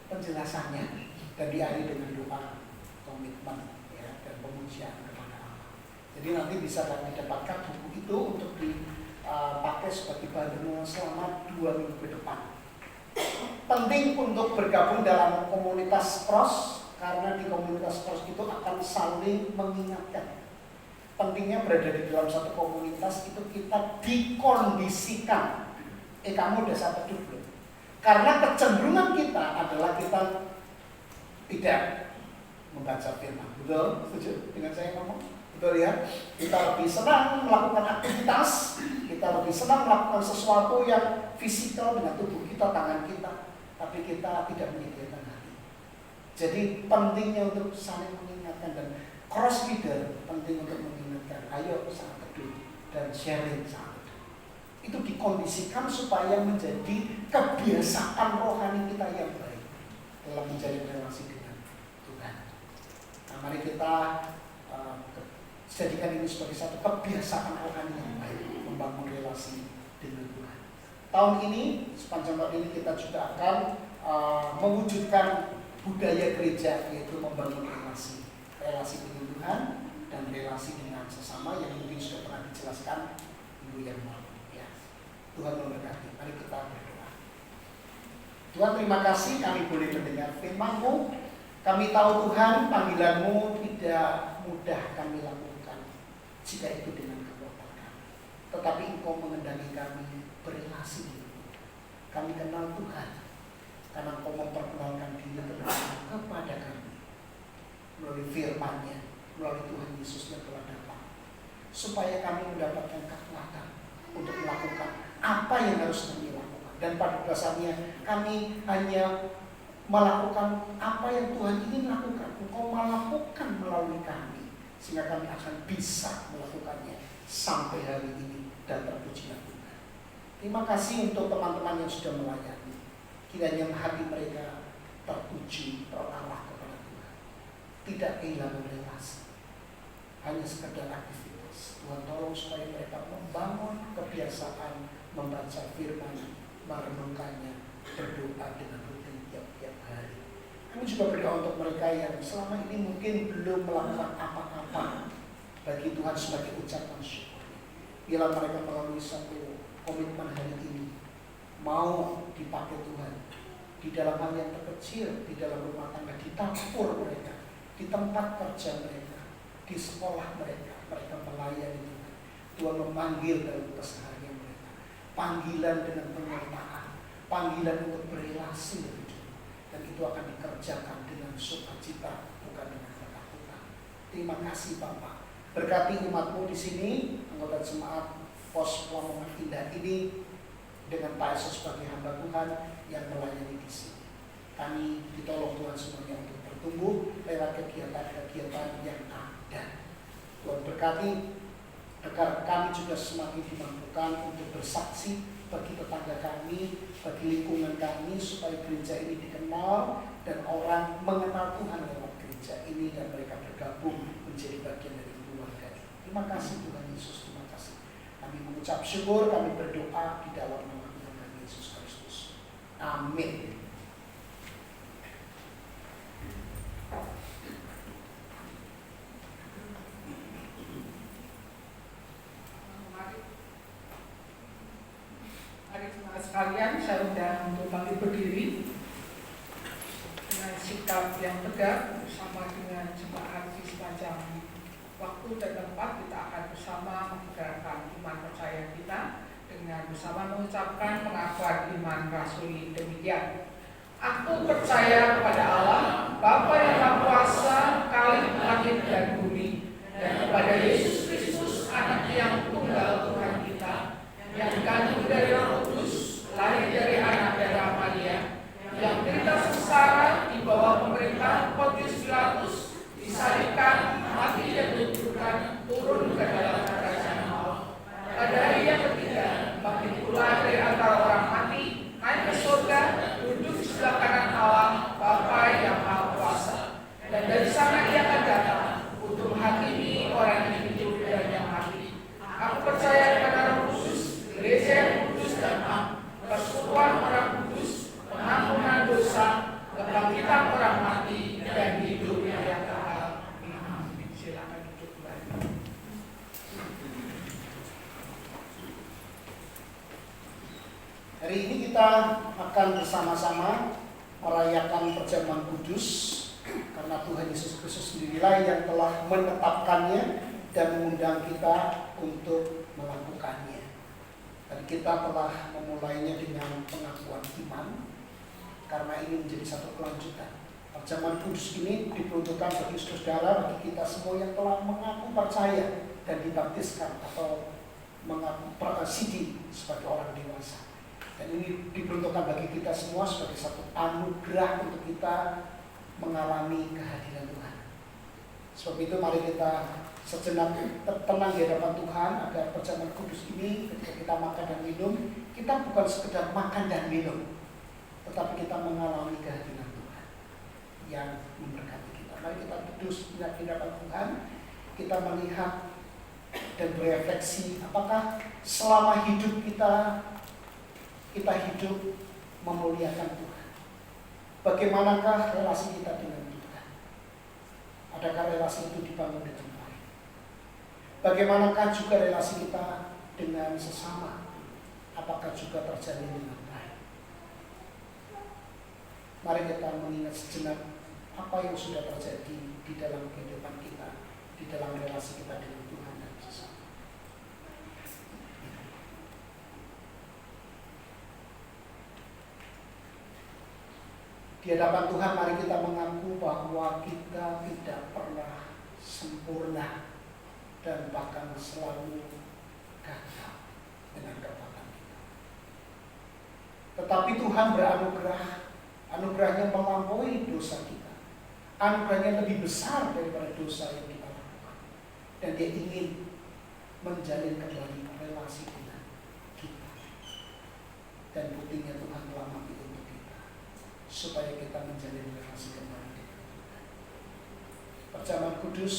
penjelasannya, dan diakhiri dengan doa komitmen ya, dan pemujian kepada Allah. Jadi nanti bisa kami dapatkan buku itu untuk dipakai sebagai bahan renungan selama 2 minggu ke depan. Penting untuk bergabung dalam komunitas cross, karena di komunitas cross itu akan saling mengingatkan. Pentingnya berada di dalam satu komunitas itu kita dikondisikan. Kamu udah saat teduh belum? Karena kecenderungan kita adalah kita tidak membaca firman. Betul? Setuju dengan saya ngomong? Betul ya? Kita lebih senang melakukan aktivitas, kita lebih senang melakukan sesuatu yang fisikal dengan tubuh kita, tangan kita, tapi kita tidak menyediakan hati. Jadi pentingnya untuk saling mengingatkan, dan cross leader penting untuk mengingatkan. Ayo saat teduh dan sharing saat teduh. Itu dikondisikan supaya menjadi kebiasaan rohani kita yang baik dalam menjalin relasi dengan Tuhan. Nah, mari kita jadikan ini sebagai satu kebiasaan rohani yang baik, membangun relasi dengan Tuhan. Tahun ini, sepanjang tahun ini kita juga akan mewujudkan budaya gereja, yaitu membangun relasi dengan Tuhan dan relasi dengan sesama yang mungkin sudah pernah dijelaskan minggu yang lalu. Ya. Tuhan memberkati. Mari kita berdoa. Tuhan, terima kasih kami boleh mendengar firman-Mu. Kami tahu Tuhan, panggilan-Mu tidak mudah kami lakukan jika itu dengan kekuatan kami. Tetapi Engkau mengendangi kami berrelasi dengan kami kenal Tuhan karena Engkau memperkenalkan diri kepada kami melalui firman-Nya, melalui Tuhan Yesus yang telah datang, supaya kami mendapatkan kekuatan untuk melakukan apa yang harus kami lakukan. Dan pada dasarnya kami hanya melakukan apa yang Tuhan ingin lakukan. Engkau melakukan melalui kami, sehingga kami akan bisa melakukannya sampai hari ini, dan terpujilah Tuhan. Terima kasih untuk teman-teman yang sudah melayani. Kiranya hati mereka terpuji, terarah kepada Tuhan, tidak kehilangan relasi, hanya sekedar aktivitas. Tuhan tolong supaya mereka membangun kebiasaan membaca firman, merenungkannya, berdoa dengan rutin tiap-tiap hari. Kami juga berdoa untuk mereka yang selama ini mungkin belum melakukan apa-apa bagi Tuhan sebagai ucapan syukur. Bila mereka melalui satu komitmen hari ini, mau dipakai Tuhan di dalam hal yang terkecil, di dalam rumah tangga, di dapur mereka, di tempat kerja mereka, di sekolah mereka, mereka melayani Tuhan. Tuhan memanggil dalam keseharian mereka, panggilan dengan penyertaan, panggilan untuk berelasi dengan Tuhan, dan itu akan dikerjakan dengan sukacita, bukan dengan ketakutan. Terima kasih Bapak. Berkati umat-Mu di sini, anggota jemaat Pos Lamongan Indah ini, dengan Pak Yesus sebagai hamba Tuhan yang melayani di sini. Kami ditolong Tuhan semuanya untuk bertumbuh lewat kegiatan-kegiatan yang ada. Tuhan berkati agar kami juga semakin dimampukan untuk bersaksi bagi tetangga kami, bagi lingkungan kami, supaya gereja ini dikenal dan orang mengenal Tuhan lewat gereja ini, dan mereka bergabung menjadi bagian dari keluarga. Terima kasih Tuhan Yesus, terima kasih. Kami mengucap syukur, kami berdoa di dalam nama Tuhan Yesus Kristus. Amin. Mari teman sekalian, saya undang untuk bangkit berdiri dengan sikap yang tegak bersama dengan jemaat di sepanjang waktu dan tempat. Kita akan bersama menggerakkan iman percaya kita dengan bersama mengucapkan pengakuan iman rasuli demikian. Aku percaya kepada Allah, Bapa yang Maha Kuasa, Khalik langit dan bumi, dan kepada Yesus Kristus, Anak yang tunggal Tuhan kita, yang dikandung dari Roh Kudus, lahir dari anak darah Maria, yang menderita sengsara di bawah pemerintahan Pontius Pilatus, disalibkan, mati dan dikuburkan, turun ke dalam kerajaan Allah. Pada hari yang ketiga, bangkit pula dari antara orang mati, naik ke surga, duduk di sebelah kanan Allah, Bapa yang Maha Kuasa, dan dari sana Ia akan datang untuk Hari ini kita akan bersama-sama merayakan perjamuan kudus karena Tuhan Yesus Kristus sendirilah yang telah menetapkannya dan mengundang kita untuk melakukannya. Dan kita telah memulainya dengan pengakuan iman karena ini menjadi satu kelanjutan. Perjamuan kudus ini diperuntukkan bagi saudara, bagi kita semua yang telah mengaku percaya dan dibaptiskan atau mengaku sidi sebagai orang dewasa. Dan ini diperuntukkan bagi kita semua sebagai satu anugerah untuk kita mengalami kehadiran Tuhan. Sebab itu mari kita sejenak tenang di hadapan Tuhan agar perjamuan kudus ini ketika kita makan dan minum, kita bukan sekedar makan dan minum, tetapi kita mengalami kehadiran Tuhan yang memberkati kita. Mari kita duduk di hadapan Tuhan, kita melihat dan berefleksi apakah selama hidup kita hidup memuliakan Tuhan. Bagaimanakah relasi kita dengan Tuhan? Adakah relasi itu dibangun dengan baik? Bagaimanakah juga relasi kita dengan sesama? Apakah juga terjalin dengan baik? Mari kita mengingat sejenak apa yang sudah terjadi di dalam kehidupan kita, di dalam relasi kita dengan Tuhan dan sesama. Di hadapan Tuhan mari kita mengaku bahwa kita tidak pernah sempurna dan bahkan selalu gagal dengan kekuatan kita. Tetapi Tuhan beranugerah, anugerahnya melampaui dosa kita. Anugerahnya lebih besar daripada dosa yang kita lakukan. Dan Dia ingin menjalin kembali relasi dengan kita. Dan buktinya Tuhan telah mati untuk kita, supaya kita menjalin relasi kembali dengan Tuhan. Perjamuan kudus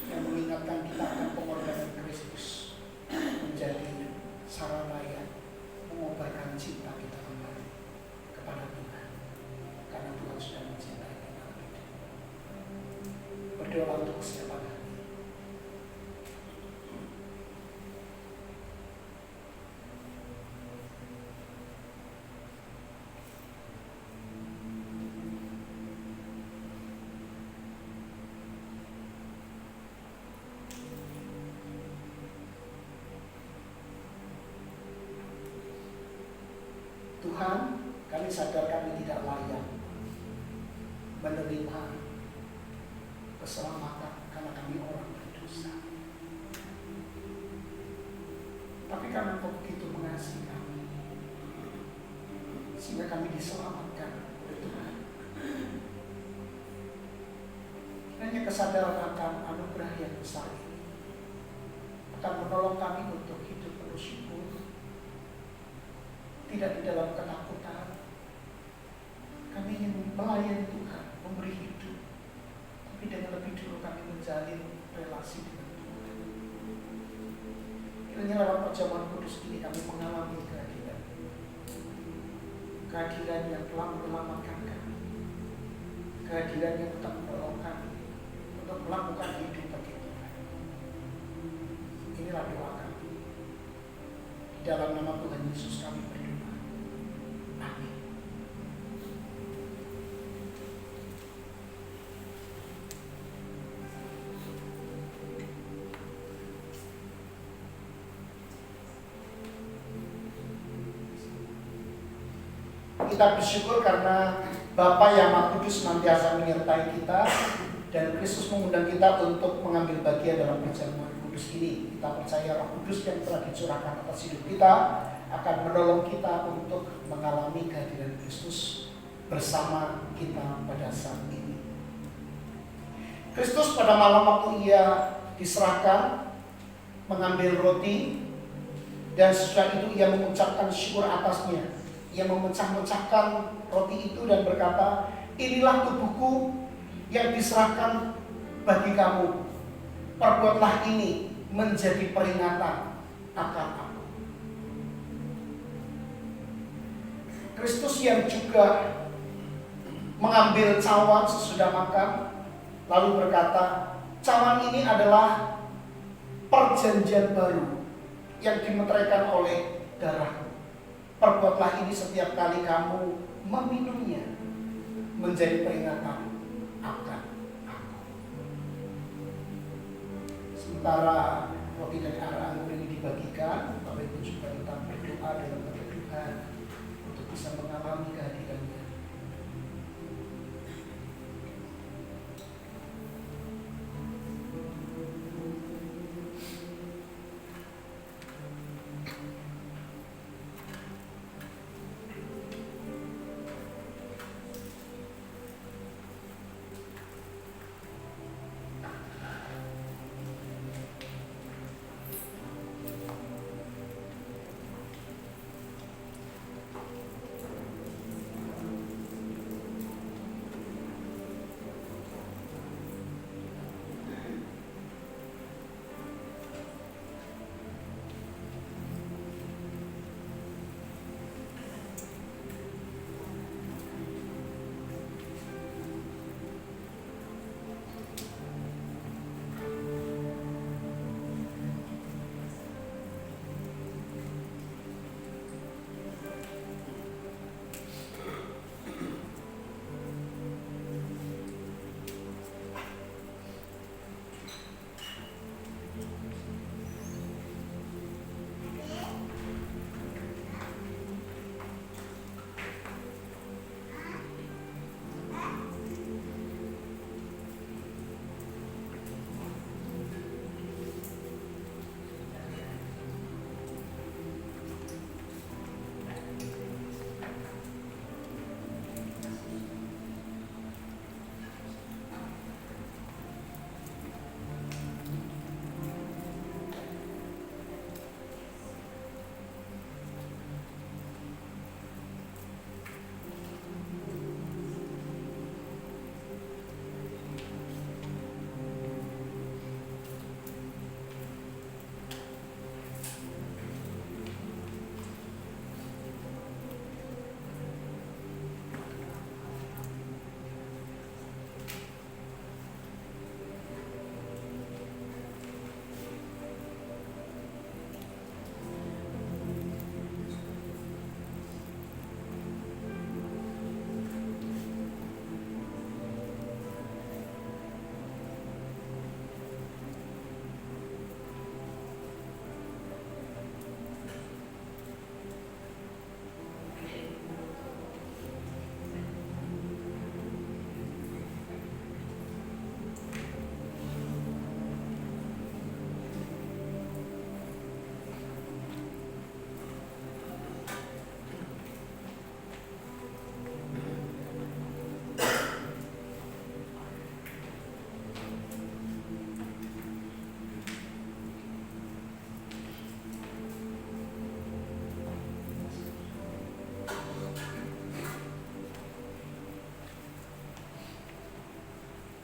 yang mengingatkan kita akan pengorbanan Kristus menjadi sarana yang mengobarkan cinta kita kembali kepada Tuhan, karena Tuhan sudah mencintai kita lebih dulu. Berdoa untuk kesiapan hati. Tuhan, kami sadar kami tidak layak menerima keselamatan karena kami orang berdosa. Tapi karena Engkau begitu mengasihi kami, sehingga kami diselamatkan oleh Tuhan. Hanya kesadaran akan anugerah yang besar ini akan menolong kami untuk hidup penuh syukur, tidak di dalam ketakutan. Kami ingin melayani Tuhan, memberi hidup, tapi dengan lebih dulu kami menjalin relasi dengan Tuhan. Kiranya lewat perjamuan kudus ini kami mengalami kehadiran yang telah menyelamatkan kami, kehadiran yang tetap menolong kami untuk melakukan hidup bagi Tuhan. Inilah doa kami. Di dalam nama Tuhan Yesus kami berdoa. Amin. Kita bersyukur karena Bapa yang Maha Kudus senantiasa menyertai kita dan Kristus mengundang kita untuk mengambil bagian dalam perjamuan kudus ini. Kita percaya Roh Kudus yang telah dicurahkan atas hidup kita akan menolong kita untuk mengalami kehadiran Kristus bersama kita pada saat ini. Kristus pada malam waktu Ia diserahkan mengambil roti dan sesudah itu Ia mengucapkan syukur atasnya. Ia memecah-mecahkan roti itu dan berkata, inilah tubuhku yang diserahkan bagi kamu. Perbuatlah ini menjadi peringatan akan aku. Kristus yang juga mengambil cawan sesudah makan, lalu berkata, cawan ini adalah perjanjian baru yang dimeteraikan oleh darahku. Perbuatlah ini setiap kali kamu meminumnya, menjadi peringatan akan aku. Sementara roti dan air anggur ini dibagikan, Bapak Ibu juga tetap berdoa dalam keteduhan untuk bisa mengalami kehadirannya.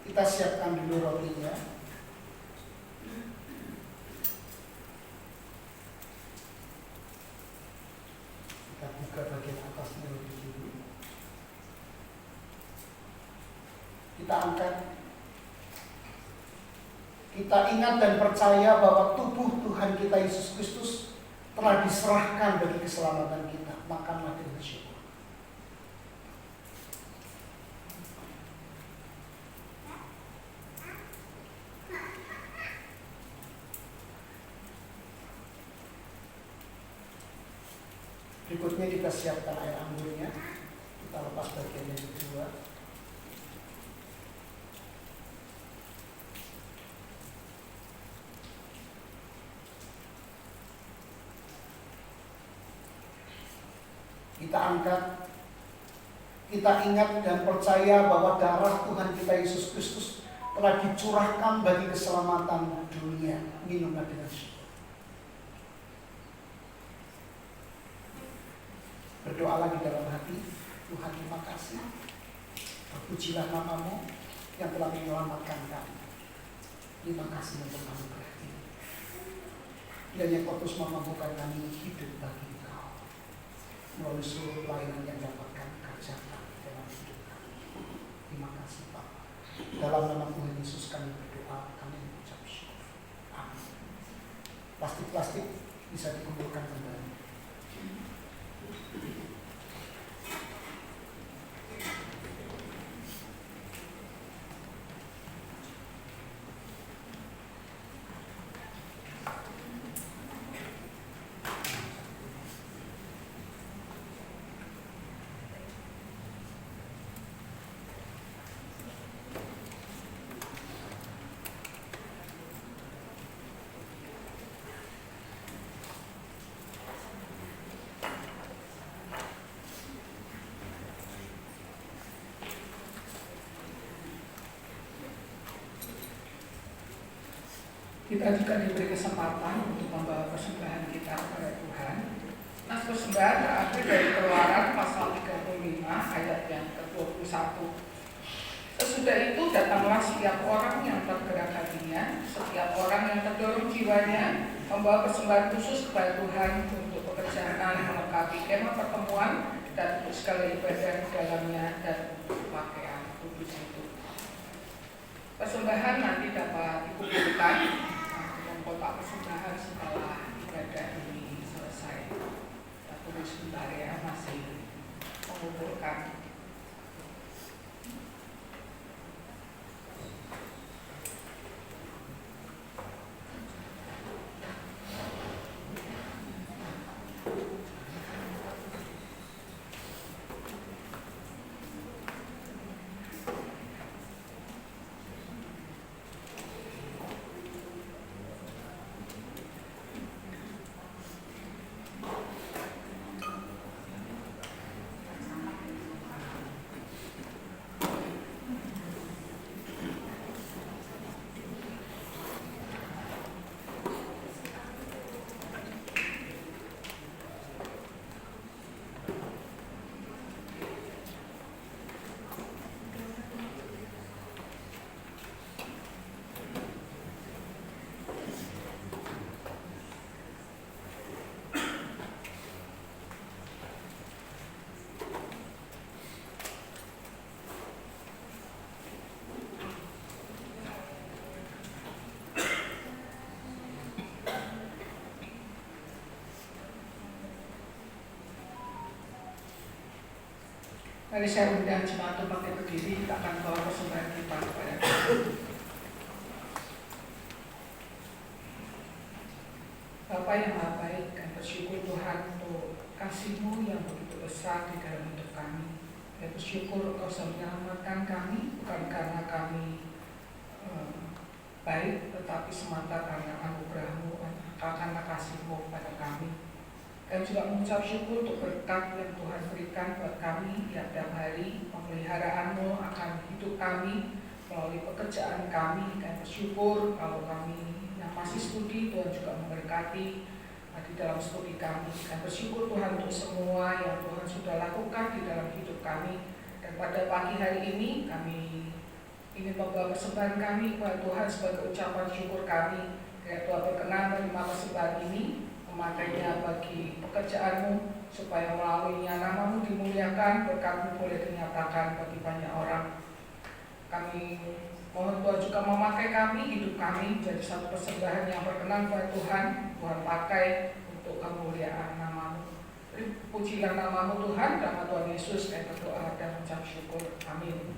Kita siapkan dulu rotinya. Kita buka bagian atasnya lebih dulu. Kita angkat. Kita ingat dan percaya bahwa tubuh Tuhan kita Yesus Kristus telah diserahkan bagi keselamatan kita. Makanlah dengan syukur. Berikutnya kita siapkan air anggurnya. Kita lepas bagian yang kedua. Kita angkat. Kita ingat dan percaya bahwa darah Tuhan kita Yesus Kristus telah dicurahkan bagi keselamatan dunia. Minumlah dengan syukur. Berdoa lagi dalam hati. Tuhan, terima kasih. Terpujilah nama-Mu yang telah menyelamatkan kami. Terima kasih untuk anugerah ini. Dan yang Kau terus memampukan kami hidup bagi Engkau melalui seluruh pelayanan yang dapat kami kerjakan dalam hidup kami. Terima kasih Bapak. Dalam nama Tuhan Yesus kami berdoa, kami mengucap syukur. Amin. Plastik-plastik bisa dikumpulkan kembali. Kita juga diberi kesempatan untuk membawa persembahan kita kepada Tuhan. Nah, persembahan terambil dari Keluaran pasal 35 ayat yang ke-21. Sesudah itu datanglah setiap orang yang tergerak hatinya, setiap orang yang terdorong jiwanya, membawa persembahan khusus kepada Tuhan untuk pekerjaan melengkapi kemah pertemuan dan untuk segala ibadah di dalamnya dan untuk pakaian kudus itu. Persembahan nanti dapat dikumpulkan dalam kotak persembahan setelah ibadah ini selesai. Kita tunggu sebentar ya, masih mengumpulkan. Mari saya undang jemaat untuk pakai berdiri, kita akan bawa persembahan kita kepada Tuhan. Bapa yang Maha Baik, kami bersyukur Tuhan untuk kasih-Mu yang begitu besar di dalam hidup kami. Kami bersyukur Engkau sudah menyelamatkan kami, bukan karena kami baik, tetapi semata karena anugerah-Mu, karena kasih-Mu kepada kami. Kami juga mengucap syukur untuk berkat yang Tuhan berikan buat kami tiap-tiap hari, pemeliharaan-Mu akan hidup kami melalui pekerjaan kami. Kami bersyukur kalau kami yang masih studi, Tuhan juga memberkati di dalam studi kami. Kami bersyukur Tuhan untuk semua yang Tuhan sudah lakukan di dalam hidup kami. Dan pada pagi hari ini kami ingin membawa persembahan kami kepada Tuhan sebagai ucapan syukur kami. Kiranya Tuhan berkenan menerima persembahan ini, memakainya bagi pekerjaan-Mu, supaya melaluinya nama-Mu dimuliakan, berkat-Mu boleh dinyatakan bagi banyak orang. Kami mohon Tuhan juga memakai kami, hidup kami jadi satu persembahan yang berkenan kepada Tuhan. Tuhan pakai untuk kemuliaan nama-Mu. Pujilah nama-Mu Tuhan, nama Tuhan Yesus, kami berdoa dan mengucap syukur. Amin.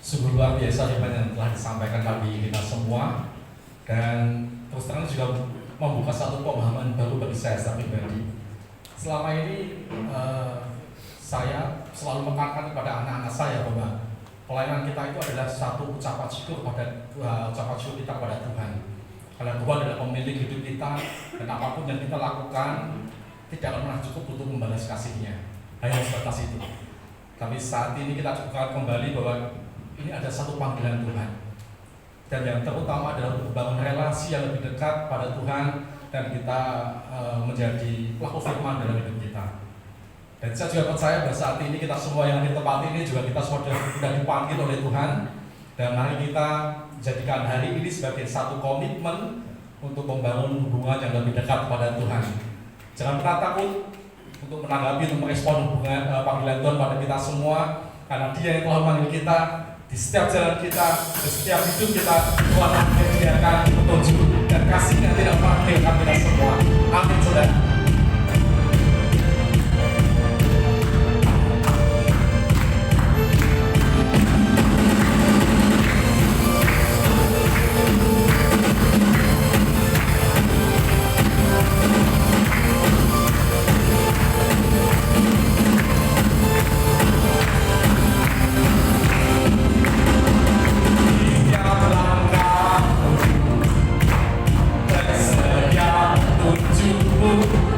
Sungguh luar biasa firman yang telah disampaikan bagi kita semua, dan terus terang juga membuka satu pemahaman baru bagi saya secara pribadi. Selama ini saya selalu menekankan kepada anak-anak saya bahwa pelayanan kita itu adalah satu ucapan syukur kita kepada Tuhan. Karena Tuhan adalah pemilik hidup kita, dan apapun yang kita lakukan tidak akan pernah cukup untuk membalas kasih-Nya. Hanya sebatas itu. Tapi saat ini kita cukupkan kembali bahwa ini ada satu panggilan Tuhan, dan yang terutama adalah untuk membangun relasi yang lebih dekat pada Tuhan, dan kita menjadi pelaku firman dalam hidup kita. Dan saya juga percaya bahwa saat ini kita semua yang di tempat ini juga kita semua sudah dipanggil oleh Tuhan, dan mari kita jadikan hari ini sebagai satu komitmen untuk membangun hubungan yang lebih dekat kepada Tuhan. Jangan pernah takut untuk menanggapi, untuk merespon hubungan panggilan Tuhan pada kita semua, karena Dia yang telah memanggil kita di setiap jalan kita, di setiap hidup kita. Tuhan akan menyediakan petunjuk dan kasih yang tidak pernah meninggalkan kita semua. Amin, saudara. Setiap langkah, setiap tujuanmu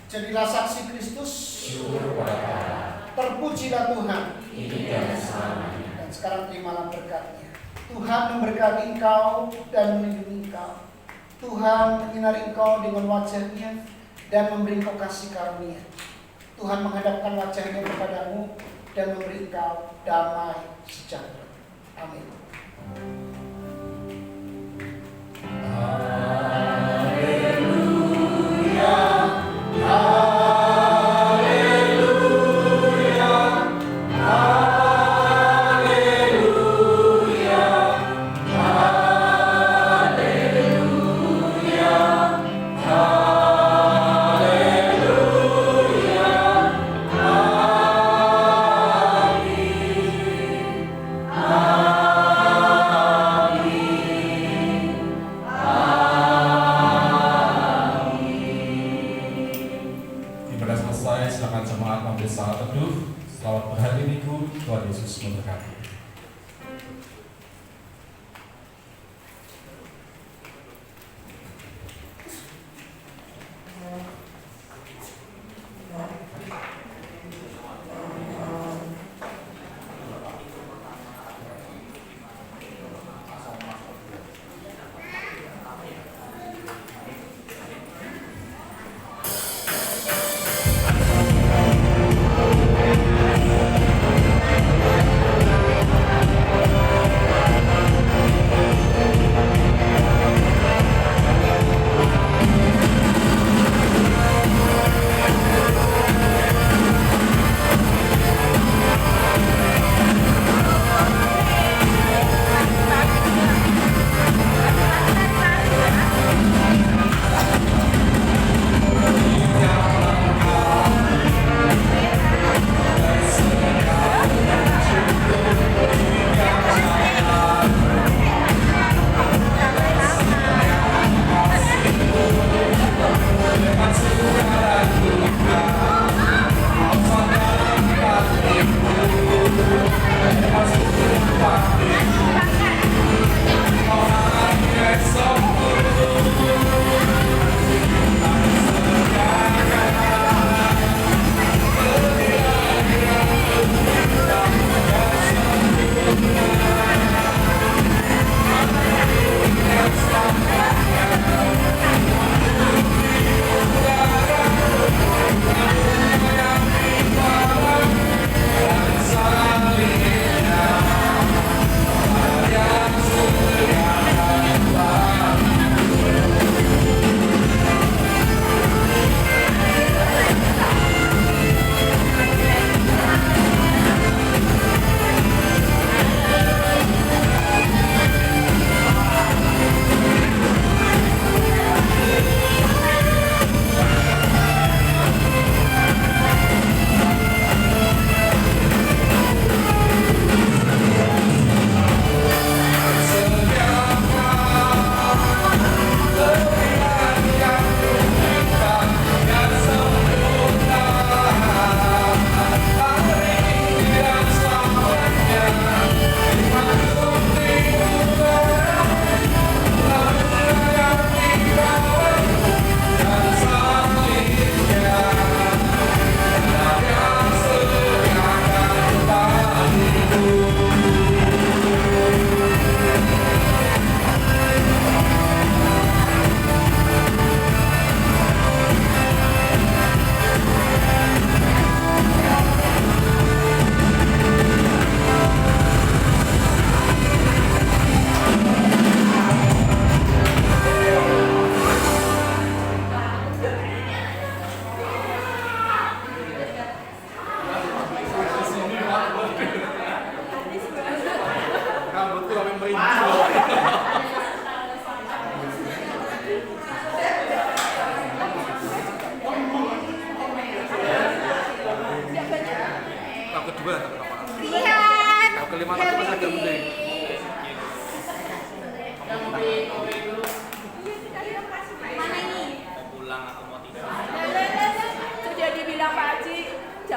Jadilah saksi Kristus. Syukur kepada Allah. Terpujilah Tuhan. Kini dan selamanya. Dan sekarang terimalah berkatnya. Tuhan memberkati engkau dan melindungi engkau. Tuhan menyinari engkau dengan wajah-Nya dan memberi engkau kasih karunia. Tuhan menghadapkan wajah-Nya kepadamu dan memberi engkau damai sejahtera. Amin. Silakan jemaat mengambil saat teduh. Selamat berhari Minggu. Tuhan Yesus memberkati.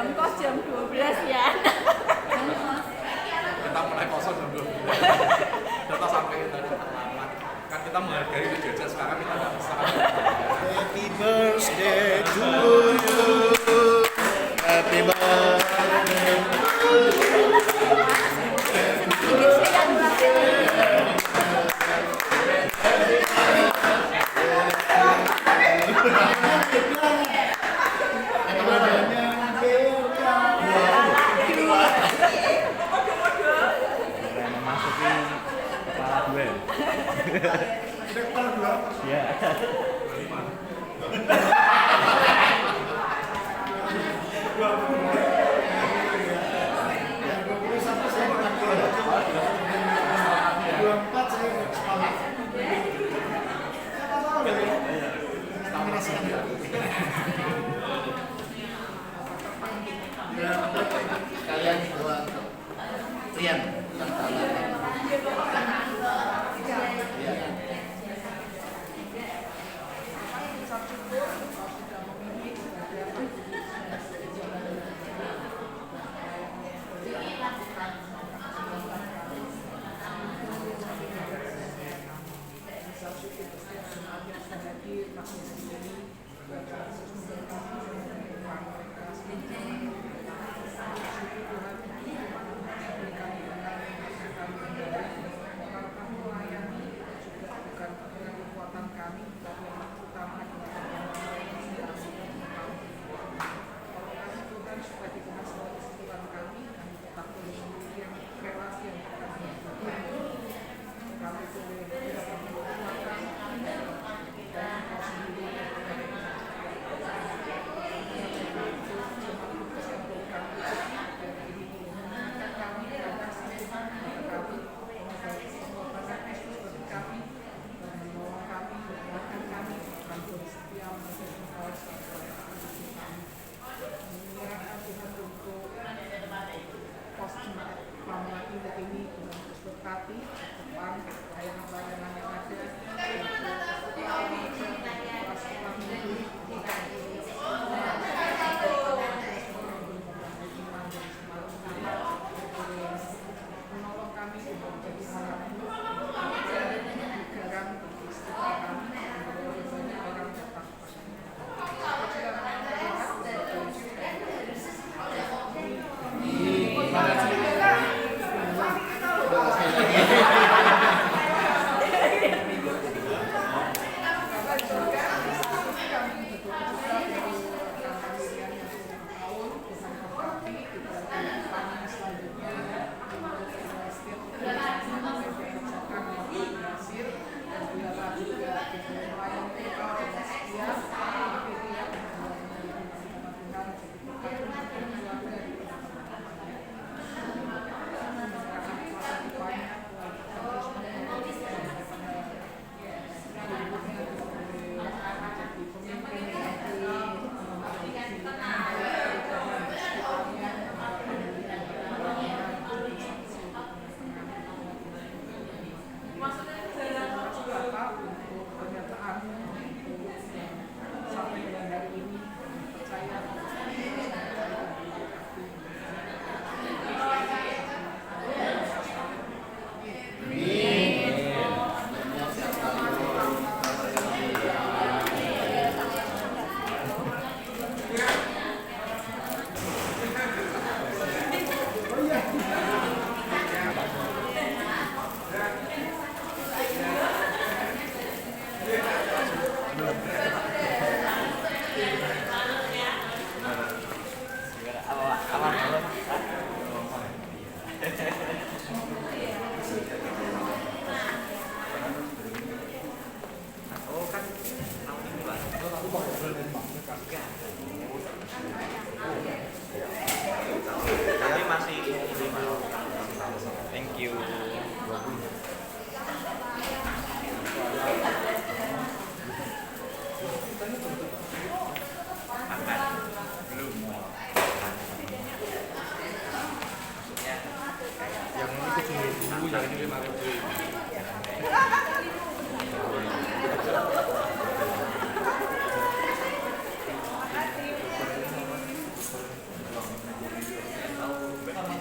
jam kos jam 12 ya. Kita mulai kosong jam 12. Data sampai kita terlambat. Kan kita menghargai jejak sekarang kita nggak bisa. Happy birthday to you.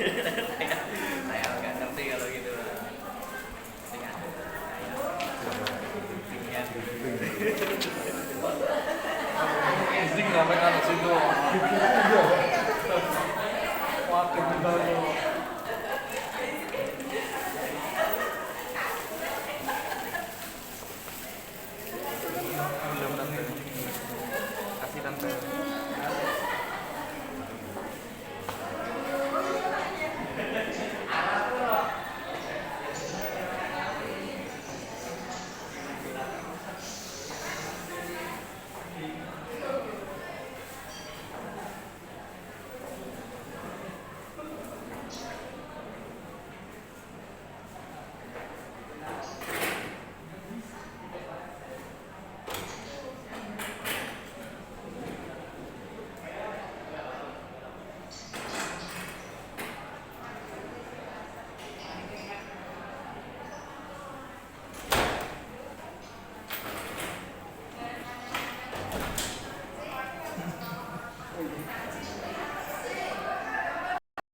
Saya nggak ngerti kalau gitu. Saya pilihan. Insting sampai kan situ. Waduh,